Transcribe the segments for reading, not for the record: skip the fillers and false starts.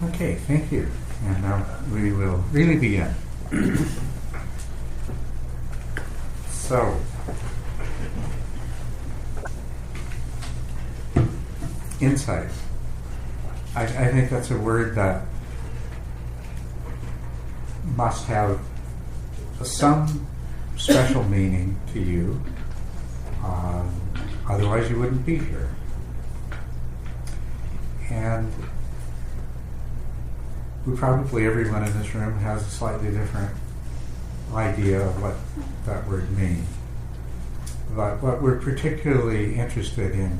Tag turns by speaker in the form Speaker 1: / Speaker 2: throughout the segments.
Speaker 1: Okay, thank you. And now we will really begin. So, insight. I think that's a word that must have some special meaning to you. Otherwise you wouldn't be here. And probably everyone in this room has a slightly different idea of what that word means. But what we're particularly interested in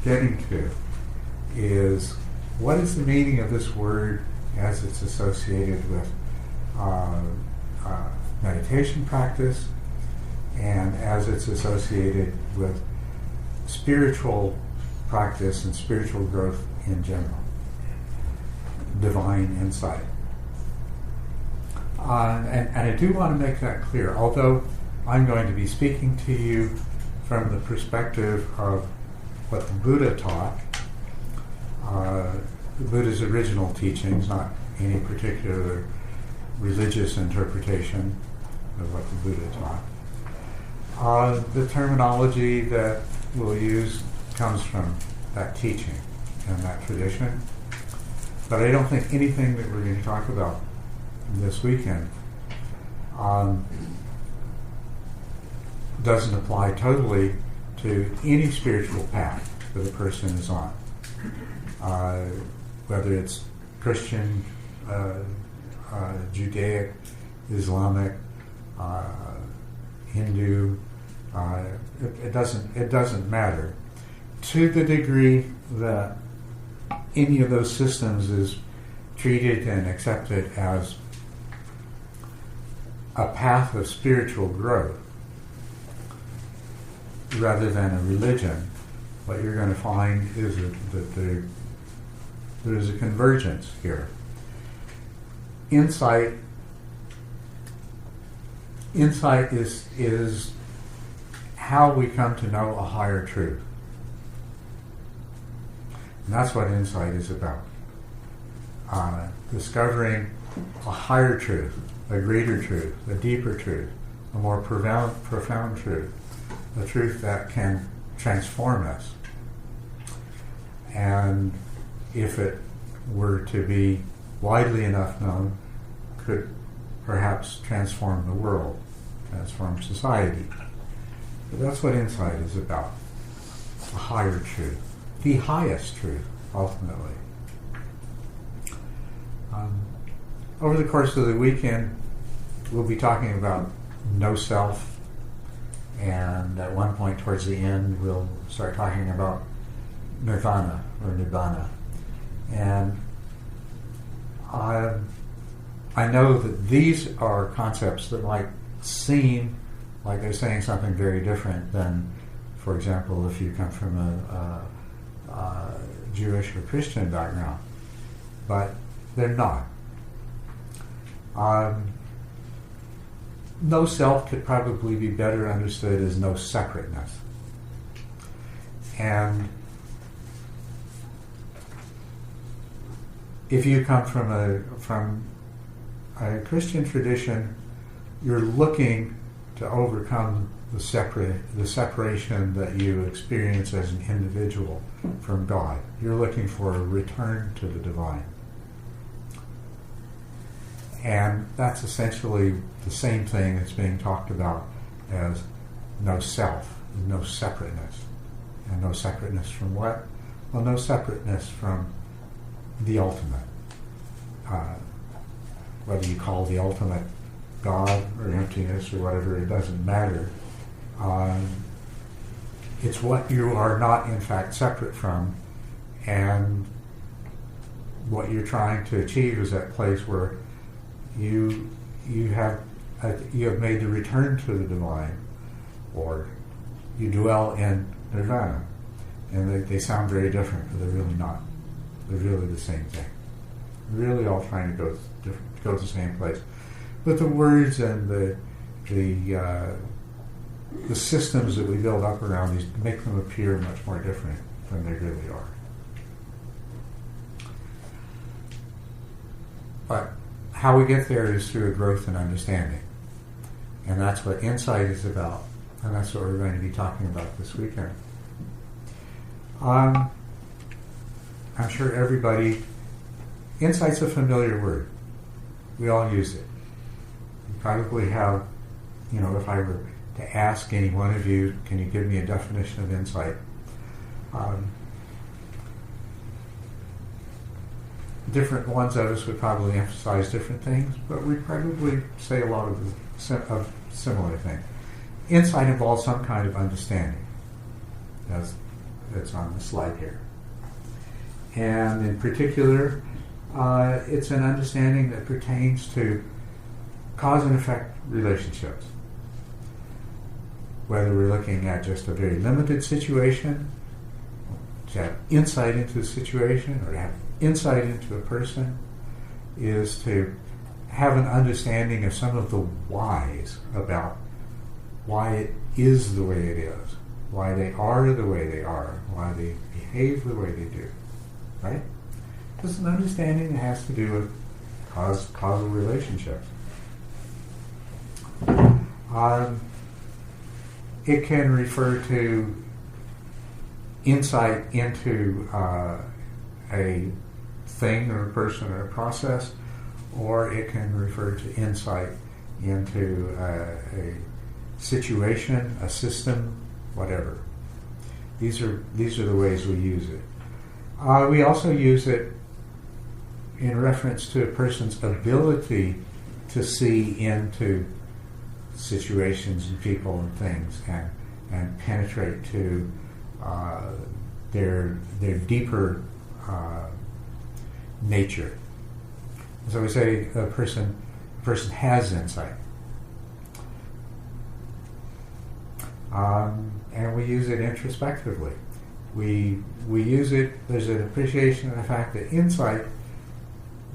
Speaker 1: getting to is what is the meaning of this word as it's associated with meditation practice and as it's associated with spiritual practice and spiritual growth in general. Divine insight. And I do want to make that clear, although I'm going to be speaking to you from the perspective of what the Buddha taught, the Buddha's original teachings, not any particular religious interpretation of what the Buddha taught. The terminology that we'll use comes from that teaching and that tradition. But I don't think anything that we're going to talk about this weekend doesn't apply totally to any spiritual path that a person is on. Whether it's Christian, Judaic, Islamic, Hindu, it doesn't matter. To the degree that any of those systems is treated and accepted as a path of spiritual growth rather than a religion, what you're going to find is that there's a convergence here. Insight is how we come to know a higher truth. And that's what insight is about. Discovering a higher truth, a greater truth, a deeper truth, a more profound truth, a truth that can transform us. And if it were to be widely enough known, could perhaps transform the world, transform society. But that's what insight is about, a higher truth. The highest truth, ultimately. Over the course of the weekend, we'll be talking about no self, and at one point towards the end, we'll start talking about nirvana or nibbana. And I know that these are concepts that might seem like they're saying something very different than, for example, if you come from a Jewish or Christian background, but they're not. No self could probably be better understood as no separateness. And if you come from a Christian tradition, you're looking to overcome the separation that you experience as an individual from God. You're looking for a return to the divine. And that's essentially the same thing that's being talked about as no self, no separateness. And no separateness from what? Well, no separateness from the ultimate. Whether you call the ultimate God or emptiness or whatever, it doesn't matter. It's what you are not in fact separate from, and what you're trying to achieve is that place where you have made the return to the divine, or you dwell in nirvana. And they sound very different, but they're really not. They're really the same thing. We're really all trying to go to the same place. But the words and the systems that we build up around these make them appear much more different than they really are. But how we get there is through a growth in understanding. And that's what insight is about. And that's what we're going to be talking about this weekend. I'm sure everybody, insight's a familiar word. We all use it. You probably have, if I were to ask any one of you, can you give me a definition of insight? Different ones of us would probably emphasize different things, but we'd probably say a lot of similar things. Insight involves some kind of understanding, as it's on the slide here. And in particular, it's an understanding that pertains to cause and effect relationships. Whether we're looking at just a very limited situation, to have insight into a situation, or to have insight into a person, is to have an understanding of some of the whys about why it is the way it is, why they are the way they are, why they behave the way they do, right? It's an understanding that has to do with causal relationships. It can refer to insight into a thing or a person or a process, or it can refer to insight into a situation, a system, whatever. These are the ways we use it. We also use it in reference to a person's ability to see into situations and people and things and penetrate to their deeper nature. So we say a person has insight. And we use it introspectively. We use it, there's an appreciation of the fact that insight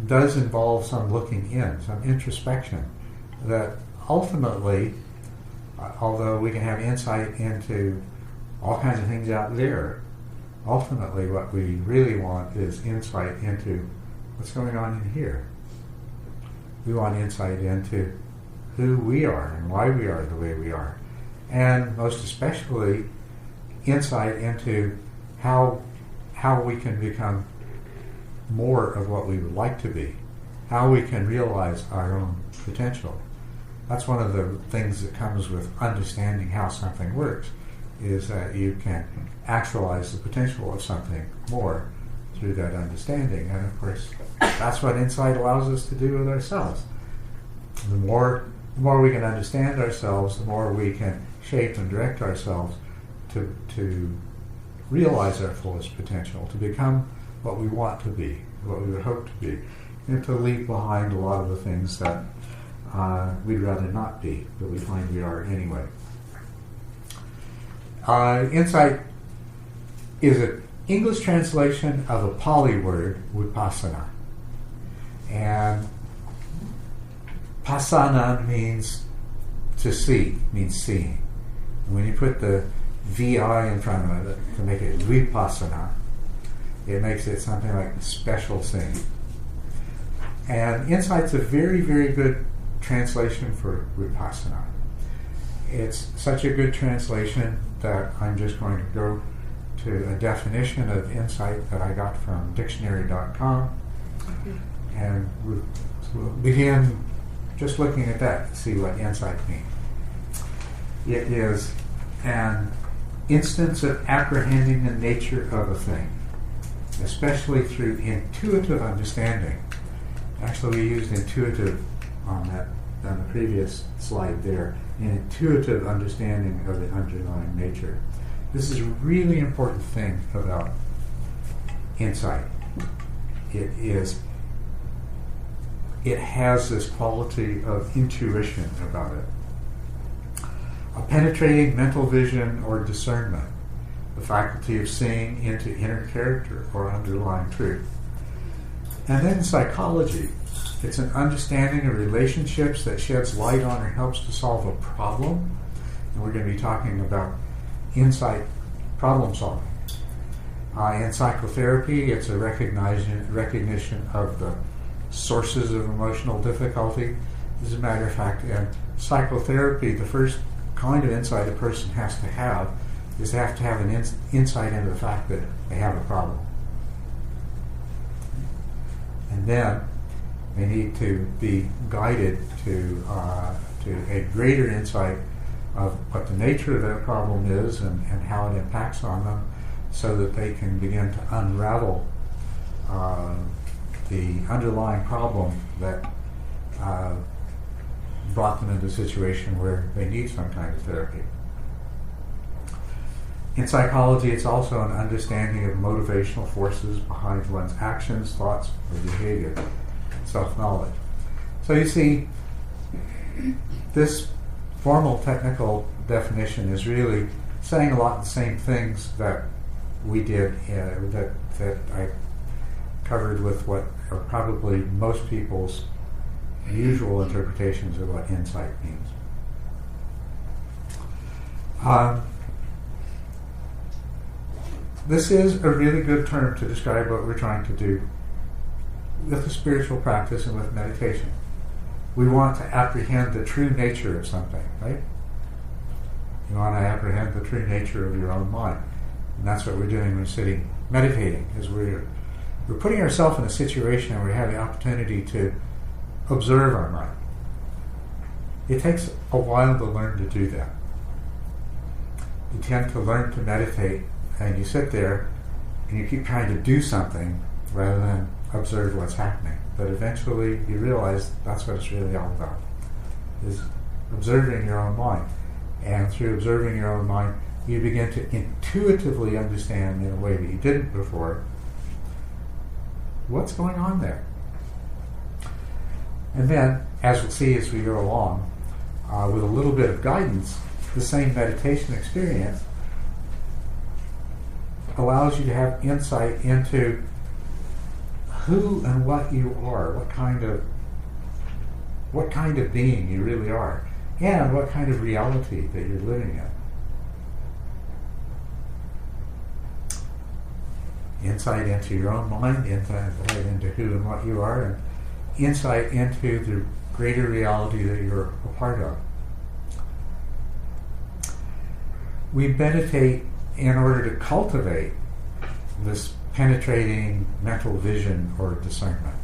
Speaker 1: does involve some looking in, some introspection, that ultimately, although we can have insight into all kinds of things out there, ultimately what we really want is insight into what's going on in here. We want insight into who we are and why we are the way we are. And most especially, insight into how we can become more of what we would like to be, how we can realize our own potential. That's one of the things that comes with understanding how something works, is that you can actualize the potential of something more through that understanding. And of course, that's what insight allows us to do with ourselves. The more we can understand ourselves, the more we can shape and direct ourselves to realize our fullest potential, to become what we want to be, what we would hope to be, and to leave behind a lot of the things that we'd rather not be, but we find we are anyway. Insight is an English translation of a Pali word, Vipassana. And Pasana means to see, means seeing. And when you put the VI in front of it to make it Vipassana, it makes it something like special seeing. And insight's a very, very good translation for Vipassana. It's such a good translation that I'm just going to go to a definition of insight that I got from dictionary.com, and we'll begin just looking at that to see what insight means. It is an instance of apprehending the nature of a thing, especially through intuitive understanding. Actually, we used intuitive on the previous slide there, an intuitive understanding of the underlying nature. This is a really important thing about insight. It has this quality of intuition about it. A penetrating mental vision or discernment, the faculty of seeing into inner character or underlying truth. And then in psychology, it's an understanding of relationships that sheds light on or helps to solve a problem. And we're going to be talking about insight problem solving. In psychotherapy, it's a recognition of the sources of emotional difficulty. As a matter of fact, in psychotherapy, the first kind of insight a person has to have is they have to have an insight into the fact that they have a problem. And then they need to be guided to a greater insight of what the nature of that problem is and how it impacts on them, so that they can begin to unravel the underlying problem that brought them into a situation where they need some kind of therapy. In psychology, it's also an understanding of motivational forces behind one's actions, thoughts, or behavior, self-knowledge. So you see, this formal technical definition is really saying a lot of the same things that we did, that I covered with what are probably most people's usual interpretations of what insight means. This is a really good term to describe what we're trying to do with the spiritual practice and with meditation. We want to apprehend the true nature of something, right? You want to apprehend the true nature of your own mind. And that's what we're doing when we're sitting meditating, is we're putting ourselves in a situation where we have the opportunity to observe our mind. It takes a while to learn to do that. You tend to learn to meditate, and you sit there and you keep trying to do something rather than observe what's happening. But eventually you realize that's what it's really all about, is observing your own mind. And through observing your own mind, you begin to intuitively understand, in a way that you didn't before, what's going on there. And then, as we'll see as we go along, with a little bit of guidance, the same meditation experience allows you to have insight into who and what you are, what kind of being you really are, and what kind of reality that you're living in. Insight into your own mind, insight into who and what you are, and insight into the greater reality that you're a part of. We meditate in order to cultivate this penetrating mental vision or discernment.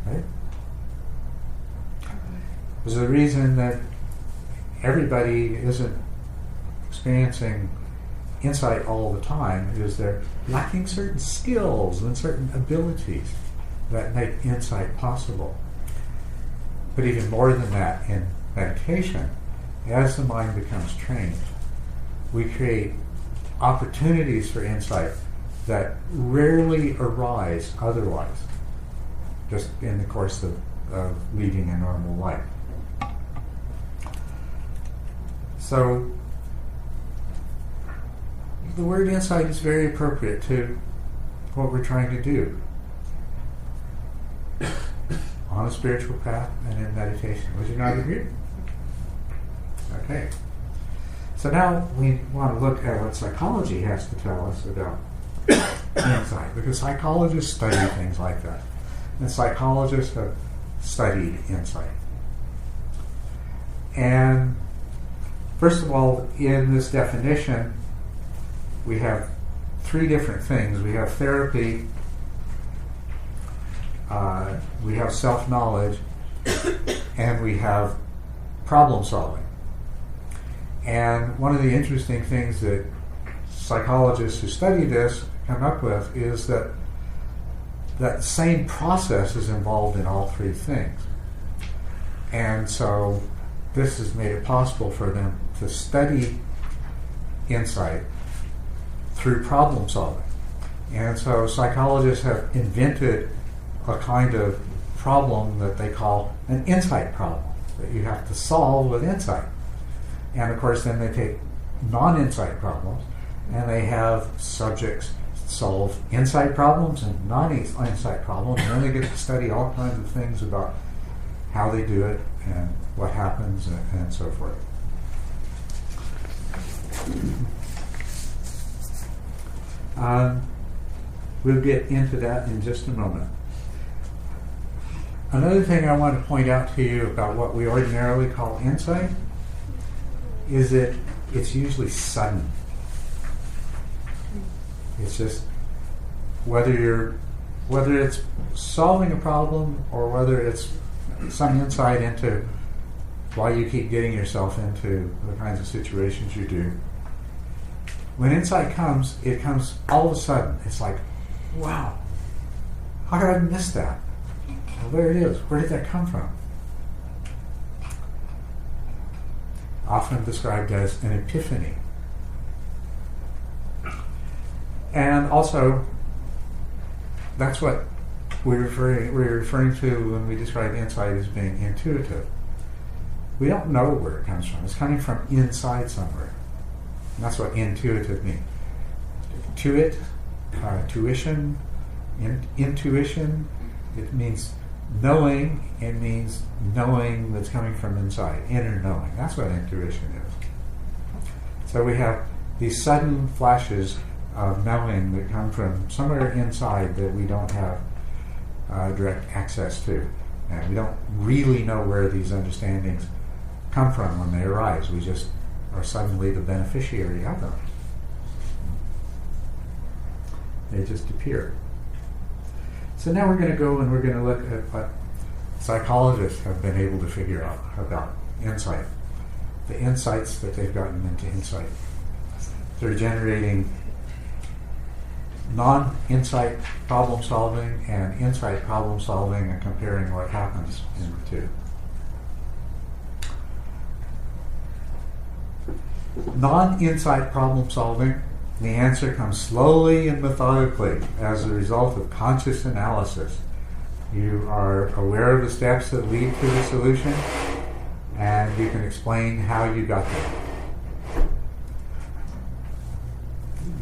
Speaker 1: Right? There's a reason that everybody isn't experiencing insight all the time, is they're lacking certain skills and certain abilities that make insight possible. But even more than that, in meditation, as the mind becomes trained, we create opportunities for insight that rarely arise otherwise, just in the course of leading a normal life. So, the word insight is very appropriate to what we're trying to do on a spiritual path and in meditation. Would you not agree? Okay. So now we want to look at what psychology has to tell us about insight, because psychologists study things like that. And psychologists have studied insight. And first of all, in this definition, we have three different things. We have therapy, we have self-knowledge, and we have problem solving. And one of the interesting things that psychologists who study this come up with is that that same process is involved in all three things. And so this has made it possible for them to study insight through problem solving. And so psychologists have invented a kind of problem that they call an insight problem, that you have to solve with insight. And of course then they take non-insight problems and they have subjects solve insight problems and non-insight problems, and then they get to study all kinds of things about how they do it and what happens and so forth. We'll get into that in just a moment. Another thing I want to point out to you about what we ordinarily call insight is that it's usually sudden. It's just whether it's solving a problem or whether it's some insight into why you keep getting yourself into the kinds of situations you do. When insight comes, it comes all of a sudden. It's like, wow, how did I miss that? Well, there it is. Where did that come from? Often described as an epiphany. And also, that's what we're referring to when we describe insight as being intuitive. We don't know where it comes from. It's coming from inside somewhere. And that's what intuitive means. Tuition, intuition, it means knowing. It means knowing that's coming from inside, inner knowing. That's what intuition is. So we have these sudden flashes of knowing that come from somewhere inside that we don't have direct access to. And we don't really know where these understandings come from when they arise. We just are suddenly the beneficiary of them. They just appear. So now we're going to go and we're going to look at what psychologists have been able to figure out about insight. The insights that they've gotten into insight. They're generating non-insight problem solving and insight problem solving and comparing what happens in the two. Non-insight problem solving, the answer comes slowly and methodically as a result of conscious analysis. You are aware of the steps that lead to the solution, and you can explain how you got there.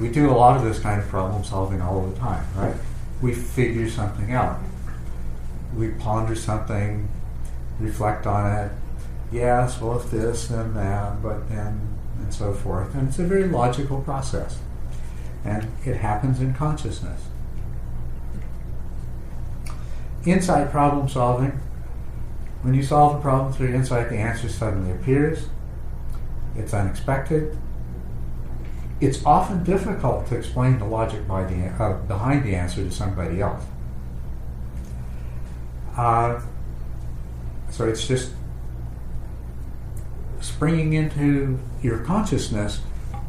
Speaker 1: We do a lot of this kind of problem solving all the time, right? We figure something out. We ponder something, reflect on it. Yes, well, if this, then that, but then, and so forth. And it's a very logical process. And it happens in consciousness. Insight problem solving. When you solve a problem through insight, the answer suddenly appears. It's unexpected. It's often difficult to explain the logic behind the answer to somebody else. So it's just springing into your consciousness,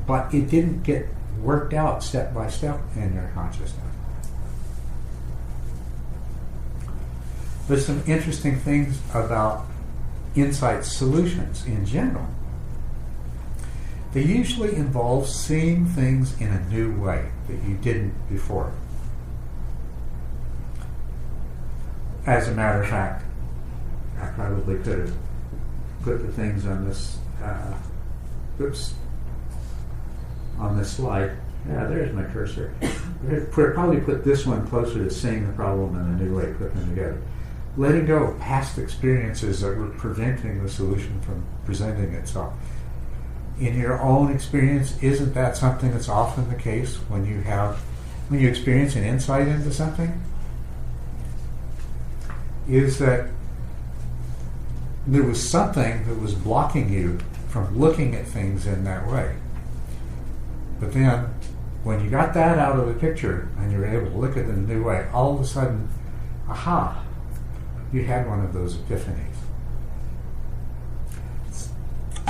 Speaker 1: but it didn't get worked out step by step in your consciousness. There's some interesting things about insight solutions in general. They usually involve seeing things in a new way that you didn't before. As a matter of fact, I probably could have put the things on this, on this slide. Yeah, there's my cursor. Probably put this one closer to seeing the problem in a new way, put them together. Letting go of past experiences that were preventing the solution from presenting itself. In your own experience, isn't that something that's often the case when you experience an insight into something? Is that there was something that was blocking you from looking at things in that way. But then, when you got that out of the picture and you were able to look at it in a new way, all of a sudden, aha, you had one of those epiphanies.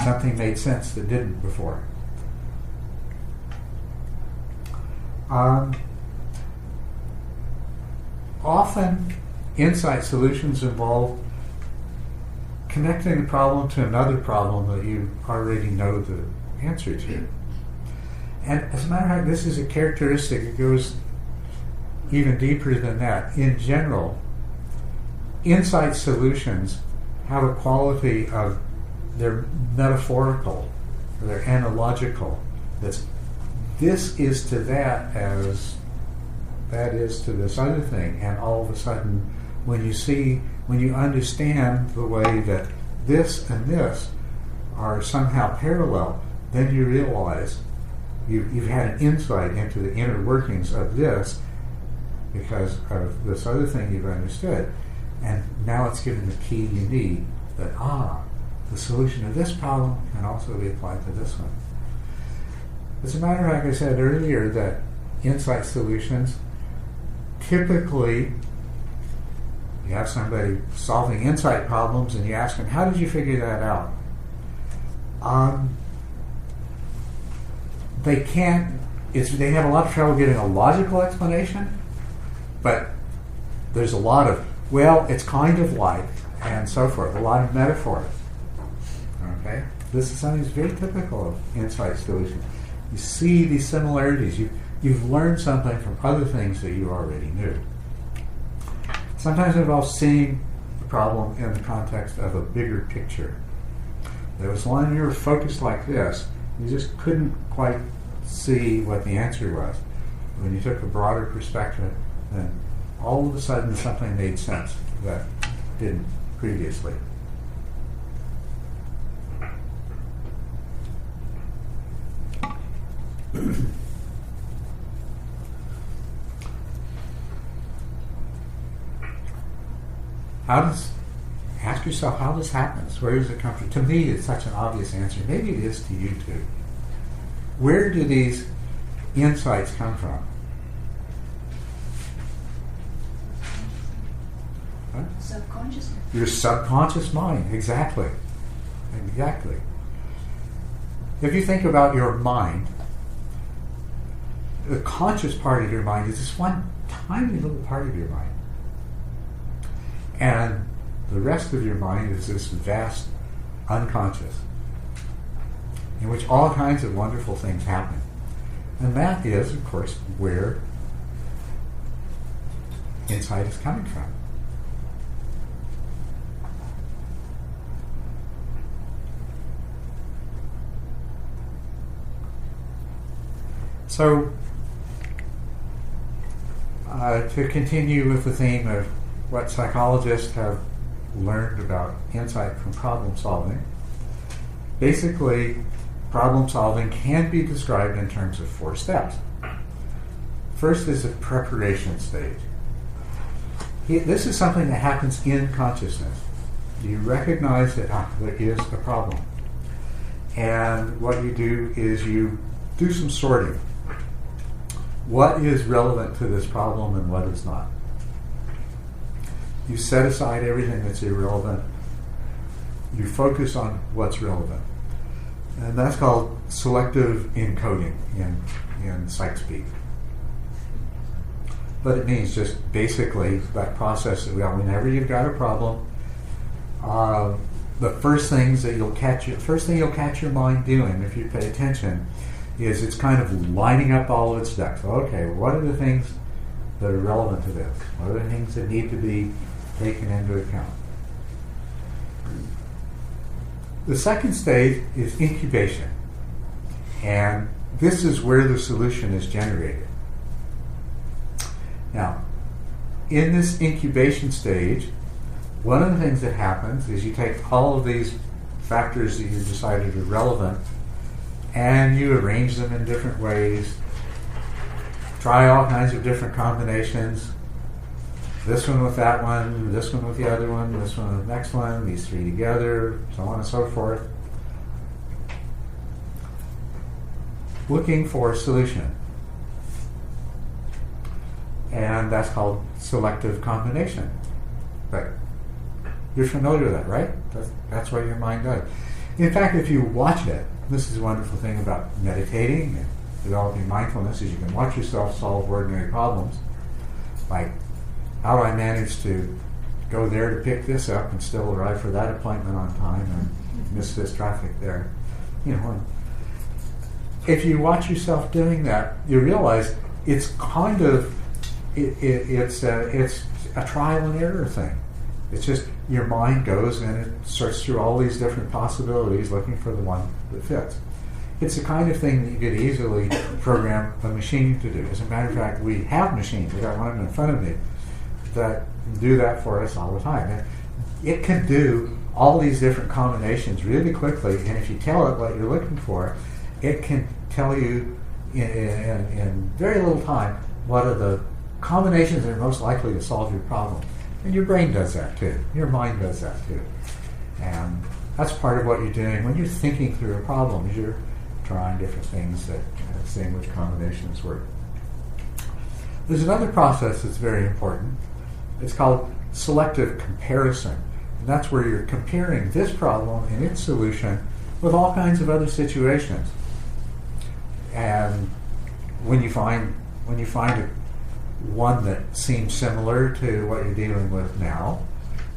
Speaker 1: Something made sense that didn't before. Often, insight solutions involve connecting the problem to another problem that you already know the answer to. And as a matter of fact, this is a characteristic that goes even deeper than that. In general, insight solutions have a quality of they're metaphorical, or they're analogical. This is to that as that is to this other thing. And all of a sudden, when you understand the way that this and this are somehow parallel, then you realize you've had an insight into the inner workings of this because of this other thing you've understood. And now it's given the key you need that, the solution to this problem can also be applied to this one. As a matter of fact, I said earlier that insight solutions, typically, you have somebody solving insight problems and you ask them, how did you figure that out? They can't, they have a lot of trouble getting a logical explanation, but there's a lot of, well, it's kind of like, and so forth, a lot of metaphors. Okay? This is something that's very typical of insight solutions. You see these similarities. You've learned something from other things that you already knew. Sometimes it involves seeing the problem in the context of a bigger picture. There was one you were focused like this, you just couldn't quite see what the answer was. When you took a broader perspective, then all of a sudden something made sense that didn't previously. Ask yourself how this happens. Where does it come from? To me, it's such an obvious answer. Maybe it is to you too. Where do these insights come from? Huh?
Speaker 2: Subconsciousness.
Speaker 1: Your subconscious mind, exactly. Exactly. If you think about your mind, the conscious part of your mind is this one tiny little part of your mind. And the rest of your mind is this vast unconscious, in which all kinds of wonderful things happen. And that is, of course, where insight is coming from. So, to continue with the theme of what psychologists have learned about insight from problem solving, basically, problem solving can be described in terms of 4 steps. First is the preparation stage. This is something that happens in consciousness. You recognize that there is a problem. And what you do is you do some sorting. What is relevant to this problem and what is not? You set aside everything that's irrelevant. You focus on what's relevant. And that's called selective encoding in psych speak. But it means just basically that process that whenever you've got a problem, the first thing you'll catch your mind doing, if you pay attention, is it's kind of lining up all of its ducks. Okay, what are the things that are relevant to this? What are the things that need to be taken into account? The second stage is incubation. And this is where the solution is generated. Now, in this incubation stage, one of the things that happens is you take all of these factors that you decided are relevant and you arrange them in different ways, try all kinds of different combinations, this one with that one, this one with the other one, this one with the next one, these 3 together, so on and so forth, looking for a solution. And that's called selective combination. But you're familiar with that, right? That's what your mind does. In fact, if you watch it, this is a wonderful thing about meditating and developing mindfulness, is you can watch yourself solve ordinary problems. Like, how do I manage to go there to pick this up and still arrive for that appointment on time and miss this traffic there? You know, if you watch yourself doing that, you realize it's kind of it's a trial and error thing. It's just your mind goes and it searches through all these different possibilities looking for the one that fits. It's the kind of thing that you could easily program a machine to do. As a matter of fact, we have machines. We got one in front of me that do that for us all the time. And it can do all these different combinations really quickly, and if you tell it what you're looking for, it can tell you in very little time what are the combinations that are most likely to solve your problem. And your brain does that too. Your mind does that too. And that's part of what you're doing when you're thinking through a problem, is you're trying different things that seeing which combinations work. There's another process that's very important. It's called selective comparison. And that's where you're comparing this problem and its solution with all kinds of other situations. And when you find one that seems similar to what you're dealing with now,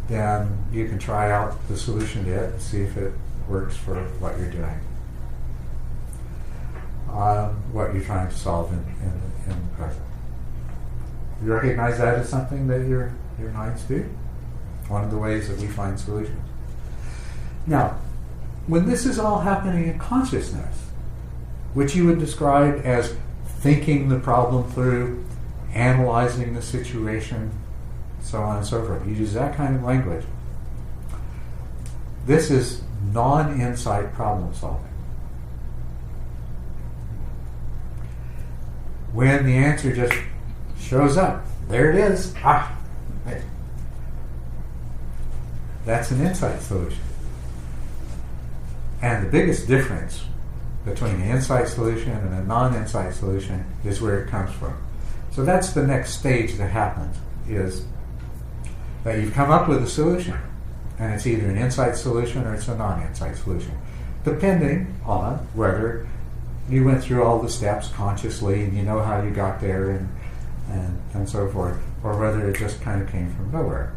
Speaker 1: then you can try out the solution to it and see if it works for what you're doing, what you're trying to solve in the present. You recognize that as something that your minds do? One of the ways that we find solutions. Now, when this is all happening in consciousness, which you would describe as thinking the problem through, analyzing the situation, so on and so forth. You use that kind of language. This is non-insight problem solving. When the answer just shows up, there it is. Hey. That's an insight solution. And the biggest difference between an insight solution and a non-insight solution is where it comes from. So that's the next stage that happens, is that you've come up with a solution, and it's either an insight solution or it's a non-insight solution, depending on whether you went through all the steps consciously and you know how you got there and so forth, or whether it just kind of came from nowhere.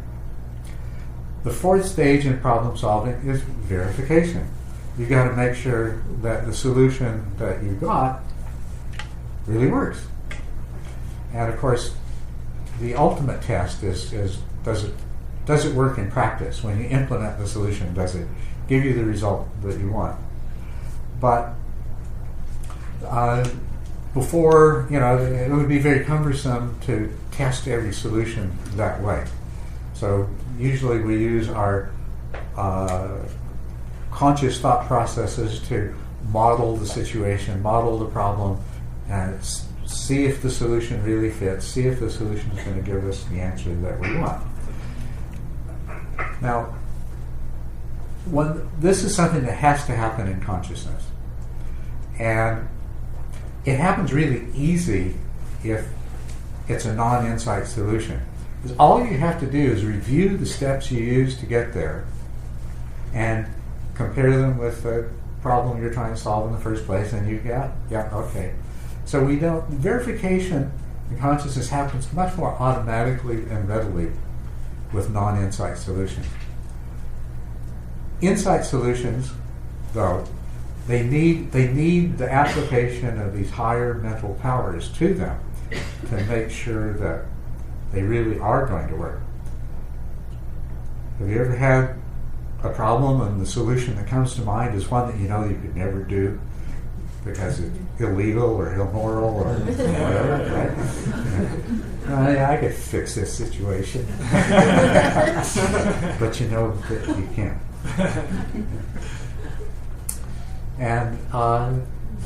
Speaker 1: The fourth stage in problem solving is verification. You've got to make sure that the solution that you got really works. And of course, the ultimate test is does it work in practice? When you implement the solution, does it give you the result that you want? But before, it would be very cumbersome to test every solution that way. So usually we use our conscious thought processes to model the situation, model the problem, and see if the solution really fits, see if the solution is going to give us the answer that we want. Now, this is something that has to happen in consciousness. And it happens really easy if it's a non-insight solution. Because all you have to do is review the steps you use to get there and compare them with the problem you're trying to solve in the first place, and okay. So verification in consciousness happens much more automatically and readily with non-insight solutions. Insight solutions, though, they need the application of these higher mental powers to them to make sure that they really are going to work. Have you ever had a problem and the solution that comes to mind is one that you know you could never do because it's illegal or immoral or whatever, right? I could fix this situation. But you know that you can't. And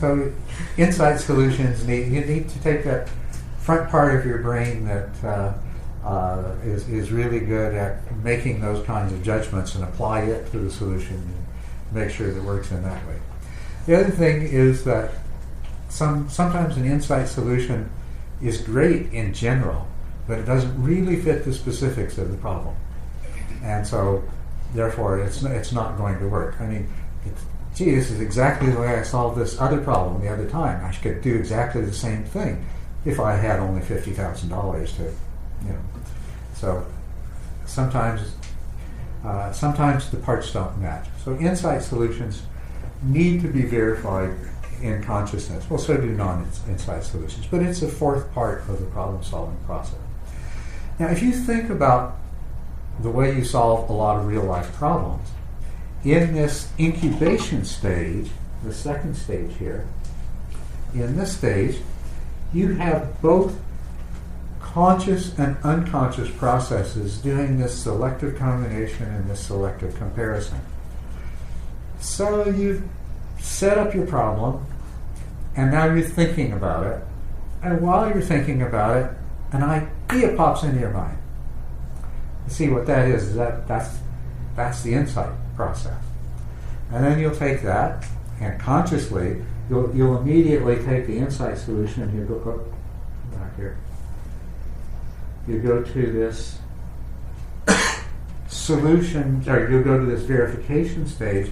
Speaker 1: so insight solutions you need to take that front part of your brain that is really good at making those kinds of judgments and apply it to the solution and make sure that it works in that way. The other thing is that sometimes an insight solution is great in general, but it doesn't really fit the specifics of the problem. And so, therefore, it's not going to work. I mean, this is exactly the way I solved this other problem the other time. I could do exactly the same thing if I had only $50,000 to, So sometimes the parts don't match. So insight solutions need to be verified in consciousness. Well, so do non-insight solutions. But it's a fourth part of the problem-solving process. Now, if you think about the way you solve a lot of real-life problems, in this incubation stage, the second stage here, in this stage, you have both conscious and unconscious processes doing this selective combination and this selective comparison. So you've set up your problem, and now you're thinking about it, and while you're thinking about it, an idea pops into your mind. see what that is that's the insight process. And then you'll take that, and consciously, you'll immediately take the insight solution, and you go back here. You go to this solution, or you'll go to this verification stage,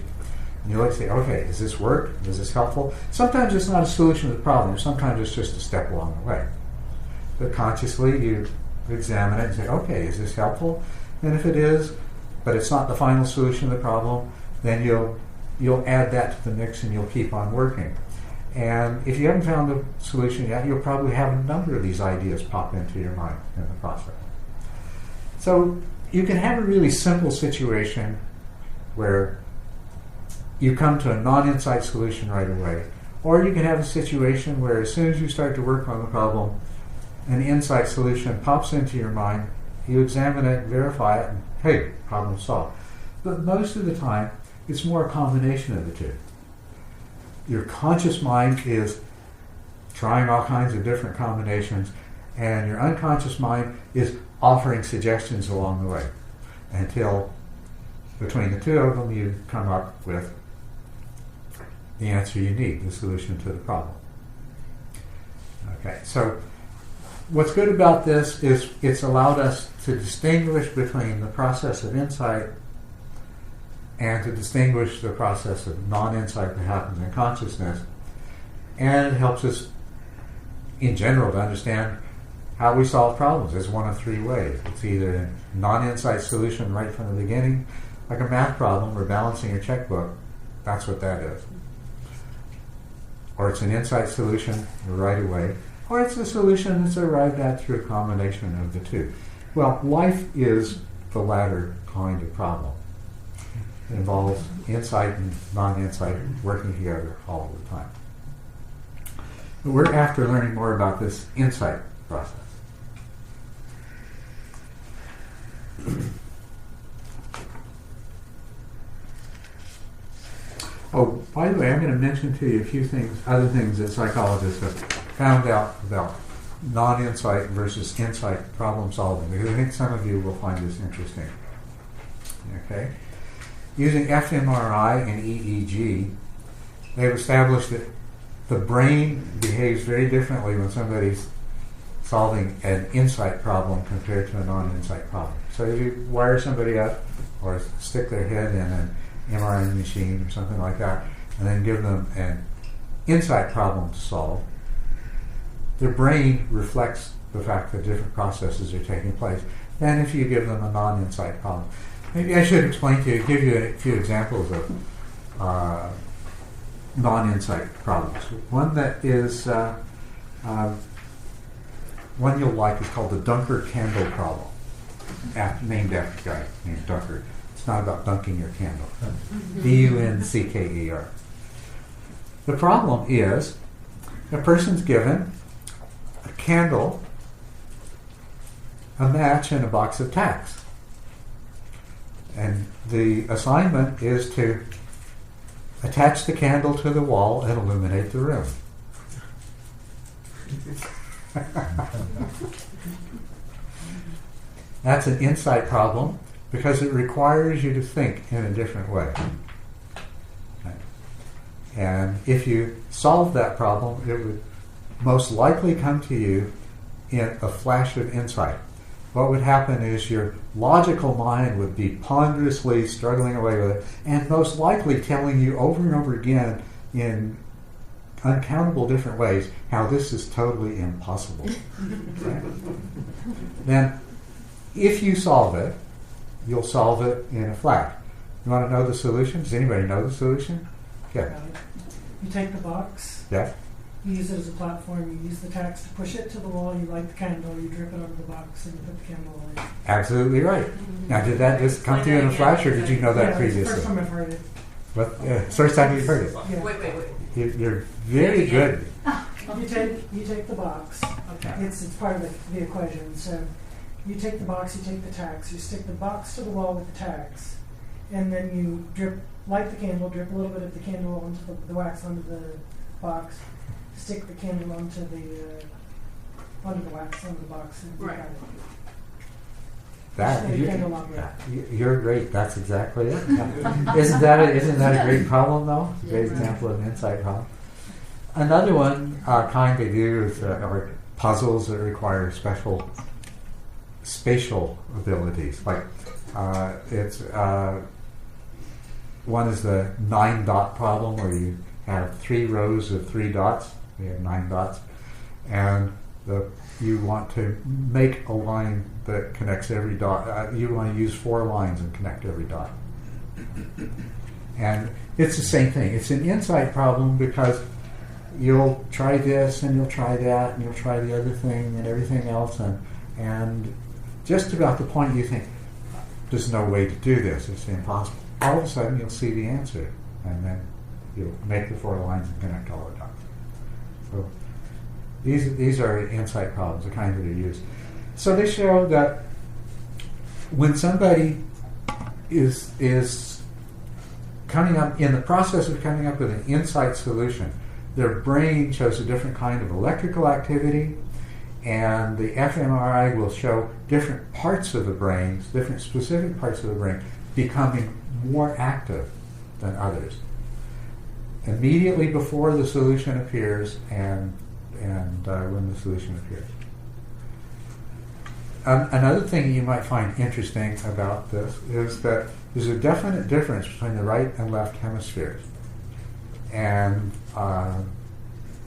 Speaker 1: and you'll say, okay, does this work? Is this helpful? Sometimes it's not a solution to the problem. Sometimes it's just a step along the way. But consciously, you examine it and say, okay, is this helpful? And if it is, but it's not the final solution to the problem, then you'll add that to the mix and you'll keep on working. And if you haven't found the solution yet, you'll probably have a number of these ideas pop into your mind in the process. So you can have a really simple situation where you come to a non-insight solution right away. Or you can have a situation where as soon as you start to work on the problem, an insight solution pops into your mind, you examine it, verify it, and hey, problem solved. But most of the time, it's more a combination of the two. Your conscious mind is trying all kinds of different combinations, and your unconscious mind is offering suggestions along the way until between the two of them you come up with the answer you need, the solution to the problem. Okay, so what's good about this is it's allowed us to distinguish between the process of insight and to distinguish the process of non-insight that happens in consciousness. And it helps us, in general, to understand how we solve problems. There's one of three ways. It's either a non-insight solution right from the beginning, like a math problem or balancing your checkbook. That's what that is. Or it's an insight solution right away. Or it's a solution that's arrived at through a combination of the two. Well, life is the latter kind of problem. It involves insight and non-insight working together all the time. But we're after learning more about this insight process. Oh, by the way, I'm going to mention to you a few things, other things that psychologists have found out about non-insight versus insight problem solving, because I think some of you will find this interesting. Okay? Using fMRI and EEG, they've established that the brain behaves very differently when somebody's solving an insight problem compared to a non-insight problem. So if you wire somebody up or stick their head in an MRI machine or something like that, and then give them an insight problem to solve, their brain reflects the fact that different processes are taking place than if you give them a non-insight problem. Maybe I should explain to you, give you a few examples of non-insight problems. One that is, one you'll like is called the Dunker candle problem, named after a guy named Dunker. It's not about dunking your candle. D-U-N-C-K-E-R. The problem is a person's given a candle, a match, and a box of tacks. And the assignment is to attach the candle to the wall and illuminate the room. That's an insight problem because it requires you to think in a different way. Okay. And if you solve that problem, it would most likely come to you in a flash of insight. What would happen is your logical mind would be ponderously struggling away with it and most likely telling you over and over again in uncountable different ways how this is totally impossible. Right? Then, if you solve it, you'll solve it in a flash. You want to know the solution? Does anybody know the solution? Yeah.
Speaker 2: You take the box.
Speaker 1: Yeah.
Speaker 2: You use it as a platform. You use the tacks to push it to the wall. You light the candle. You drip it over the box, and you put the candle on it.
Speaker 1: Absolutely right. Now, did that just come to you in a flash, or did you know that previously?
Speaker 2: It's the first time I've heard it.
Speaker 1: What? First time you've heard it?
Speaker 2: Yeah.
Speaker 3: Wait.
Speaker 1: You're very good.
Speaker 2: You take the box. Okay. It's part of the equation. So you take the box, you take the tacks, you stick the box to the wall with the tacks, and then you light the candle, drip a little bit of the candle onto the wax onto the box, stick the candle onto the wax onto the box, and you got it. That you can longer.
Speaker 1: You're great. That's exactly it. Isn't that a great problem, though? A great example of an insight problem. Another one kind they do is are puzzles that require special spatial abilities. Like it's one is the 9-dot problem, where you have 3 rows of 3 dots. We have 9 dots, and you want to make a line that connects every dot. You want to use 4 lines and connect every dot. And it's the same thing. It's an insight problem because you'll try this and you'll try that and you'll try the other thing and everything else, and just about the point you think, there's no way to do this, it's impossible. All of a sudden you'll see the answer, and then you'll make the 4 lines and connect all the dots. So these are insight problems, the kind that are used. So they show that when somebody is coming up, in the process of coming up with an insight solution, their brain shows a different kind of electrical activity, and the fMRI will show different parts of the brain, different specific parts of the brain, becoming more active than others. Immediately before the solution appears and when the solution appears. Another thing you might find interesting about this is that there's a definite difference between the right and left hemispheres. And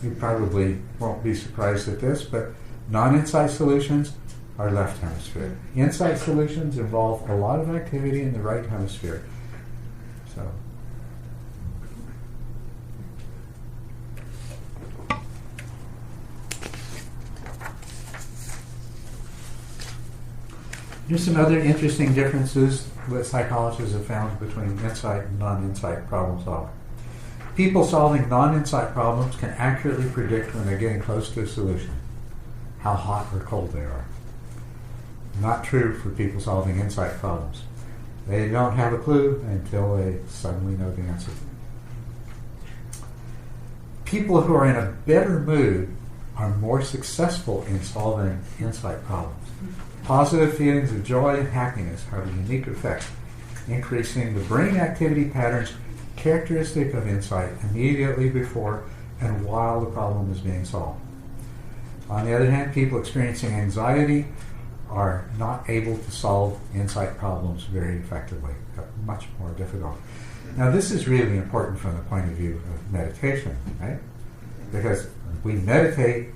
Speaker 1: you probably won't be surprised at this, but non-insight solutions are left hemisphere. Insight solutions involve a lot of activity in the right hemisphere. So, here's some other interesting differences that psychologists have found between insight and non-insight problem solving. People solving non-insight problems can accurately predict when they're getting close to a solution, how hot or cold they are. Not true for people solving insight problems. They don't have a clue until they suddenly know the answer. People who are in a better mood are more successful in solving insight problems. Positive feelings of joy and happiness have a unique effect, increasing the brain activity patterns characteristic of insight immediately before and while the problem is being solved. On the other hand, people experiencing anxiety are not able to solve insight problems very effectively. They're much more difficult. Now, this is really important from the point of view of meditation, right? Because we meditate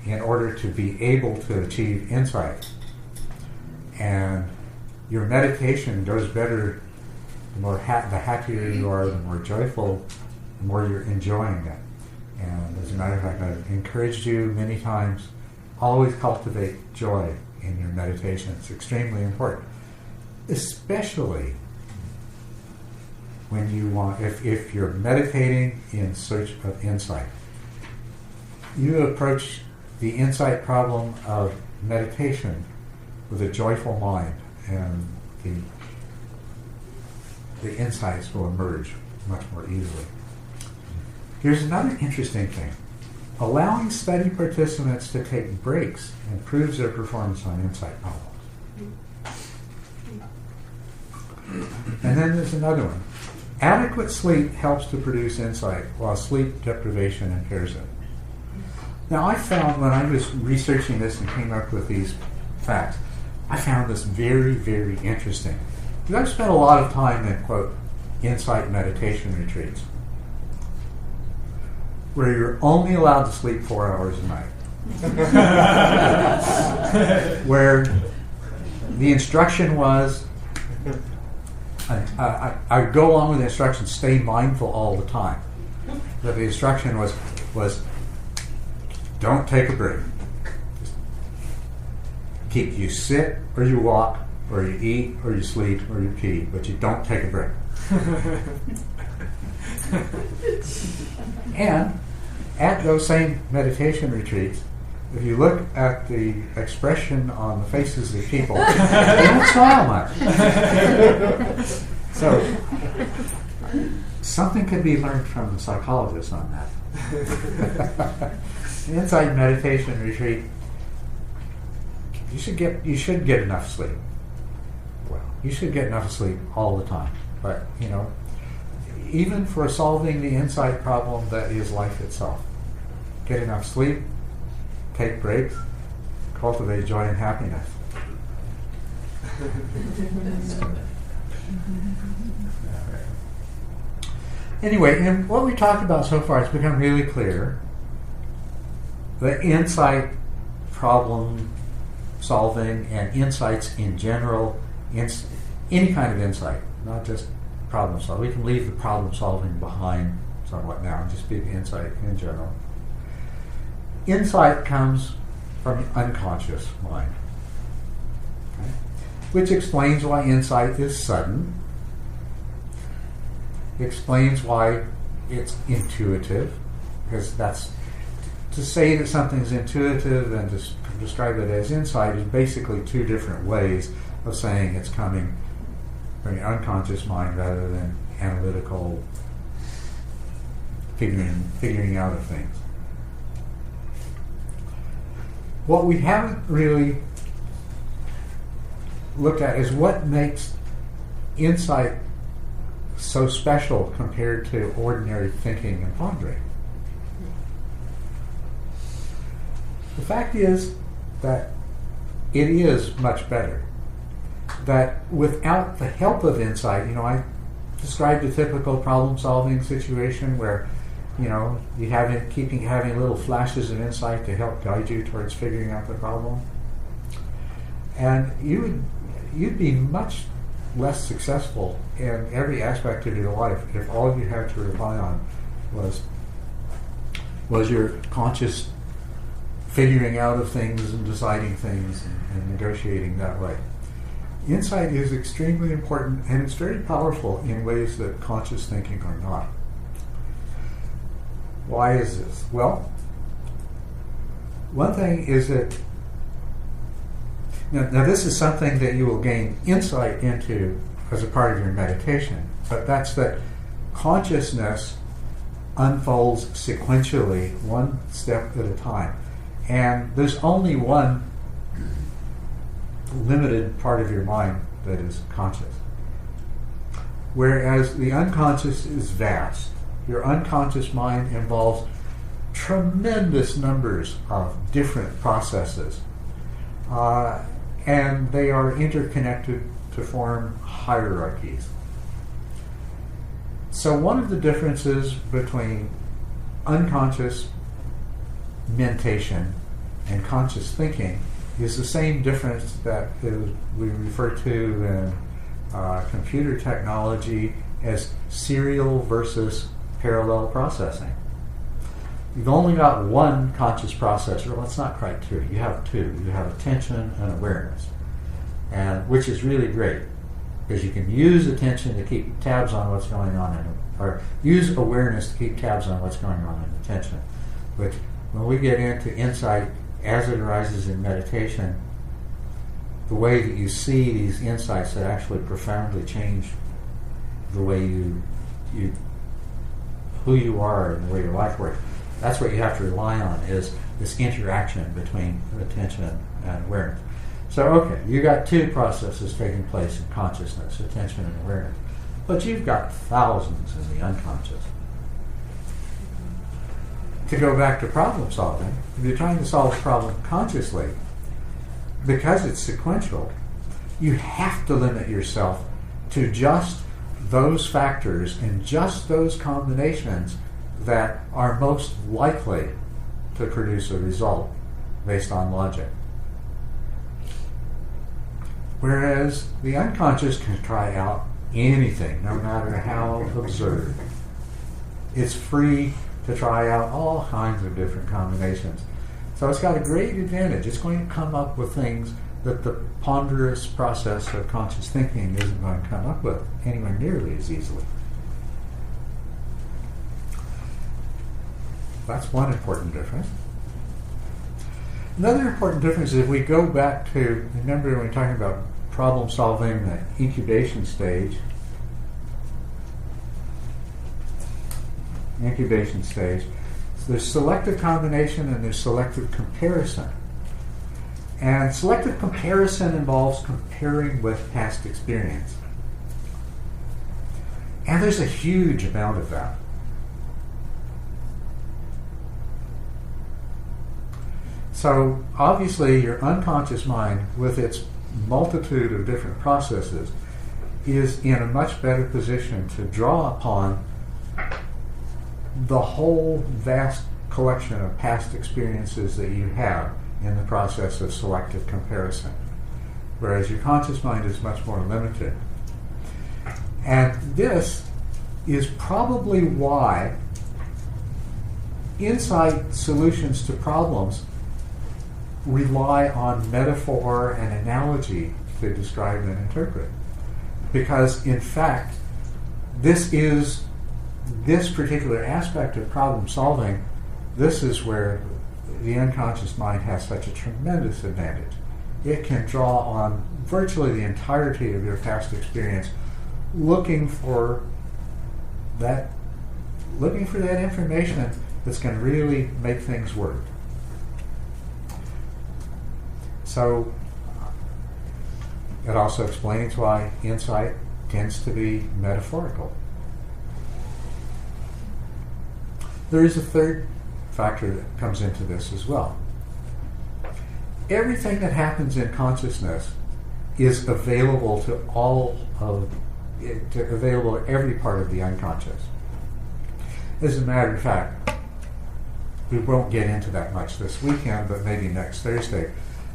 Speaker 1: in order to be able to achieve insight. And your meditation goes better the more the happier you are, the more joyful, the more you're enjoying it. And as a matter of fact, I've encouraged you many times, always cultivate joy in your meditation. It's extremely important. Especially when you want, if you're meditating in search of insight. You approach the insight problem of meditation with a joyful mind, and the insights will emerge much more easily. Here's another interesting thing. Allowing study participants to take breaks improves their performance on insight problems. And then there's another one. Adequate sleep helps to produce insight, while sleep deprivation impairs it. Now, I found when I was researching this and came up with these facts, I found this very, very interesting. Because I've spent a lot of time in, quote, insight meditation retreats, where you're only allowed to sleep 4 hours a night. Where the instruction was, I would go along with the instruction, stay mindful all the time. But the instruction was don't take a break. Just you sit or you walk or you eat or you sleep or you pee, but you don't take a break. And at those same meditation retreats, if you look at the expression on the faces of people, they don't smile much. So, something could be learned from the psychologists on that. An insight meditation retreat you should get enough sleep. Well, you should get enough sleep all the time. But, even for solving the insight problem that is life itself, get enough sleep, take breaks, cultivate joy and happiness. Anyway, and what we talked about so far has become really clear. The insight problem solving and insights in general, any kind of insight, not just problem solving. We can leave the problem solving behind somewhat now and just speak insight in general. Insight comes from the unconscious mind, okay? Which explains why insight is sudden, explains why it's intuitive, because that's to say that something's intuitive and to describe it as insight is basically two different ways of saying it's coming from the unconscious mind rather than analytical figuring out of things. What we haven't really looked at is what makes insight so special compared to ordinary thinking and pondering. The fact is that it is much better. That without the help of insight, I described a typical problem-solving situation where, having little flashes of insight to help guide you towards figuring out the problem, and you'd be much less successful in every aspect of your life if all you had to rely on was your conscious figuring out of things and deciding things and negotiating that way. Insight is extremely important, and it's very powerful in ways that conscious thinking are not. Why is this? Well, one thing is that now this is something that you will gain insight into as a part of your meditation, but that's that consciousness unfolds sequentially, one step at a time. And there's only one limited part of your mind that is conscious. Whereas the unconscious is vast. Your unconscious mind involves tremendous numbers of different processes. And they are interconnected to form hierarchies. So one of the differences between unconscious mentation and conscious thinking is the same difference that we refer to in computer technology as serial versus parallel processing. You've only got one conscious processor. Well, it's not quite two. You have two. You have attention and awareness, and which is really great because you can use attention to keep tabs on what's going on, or use awareness to keep tabs on what's going on in attention. But when we get into insight as it arises in meditation, the way that you see these insights that actually profoundly change the way who you are and the way your life works. That's what you have to rely on, is this interaction between attention and awareness. So, okay, you got two processes taking place in consciousness, attention and awareness. But you've got thousands in the unconscious. To go back to problem solving, if you're trying to solve a problem consciously, because it's sequential, you have to limit yourself to just those factors and just those combinations that are most likely to produce a result based on logic. Whereas the unconscious can try out anything, no matter how absurd. It's free to try out all kinds of different combinations. So it's got a great advantage. It's going to come up with things that the ponderous process of conscious thinking isn't going to come up with anywhere nearly as easily. That's one important difference. Another important difference is if we go back to, remember when we're talking about problem solving, the incubation stage. So there's selective combination and there's selective comparison. And selective comparison involves comparing with past experience. And there's a huge amount of that. So obviously your unconscious mind, with its multitude of different processes, is in a much better position to draw upon the whole vast collection of past experiences that you have in the process of selective comparison, whereas your conscious mind is much more limited. And this is probably why insight solutions to problems rely on metaphor and analogy to describe and interpret. Because in fact, this particular aspect of problem solving, this is where the unconscious mind has such a tremendous advantage. It can draw on virtually the entirety of your past experience, looking for that information that's going to really make things work. So it also explains why insight tends to be metaphorical. There is a third factor that comes into this as well. Everything that happens in consciousness is available to available to every part of the unconscious. As a matter of fact, we won't get into that much this weekend, but maybe next Thursday.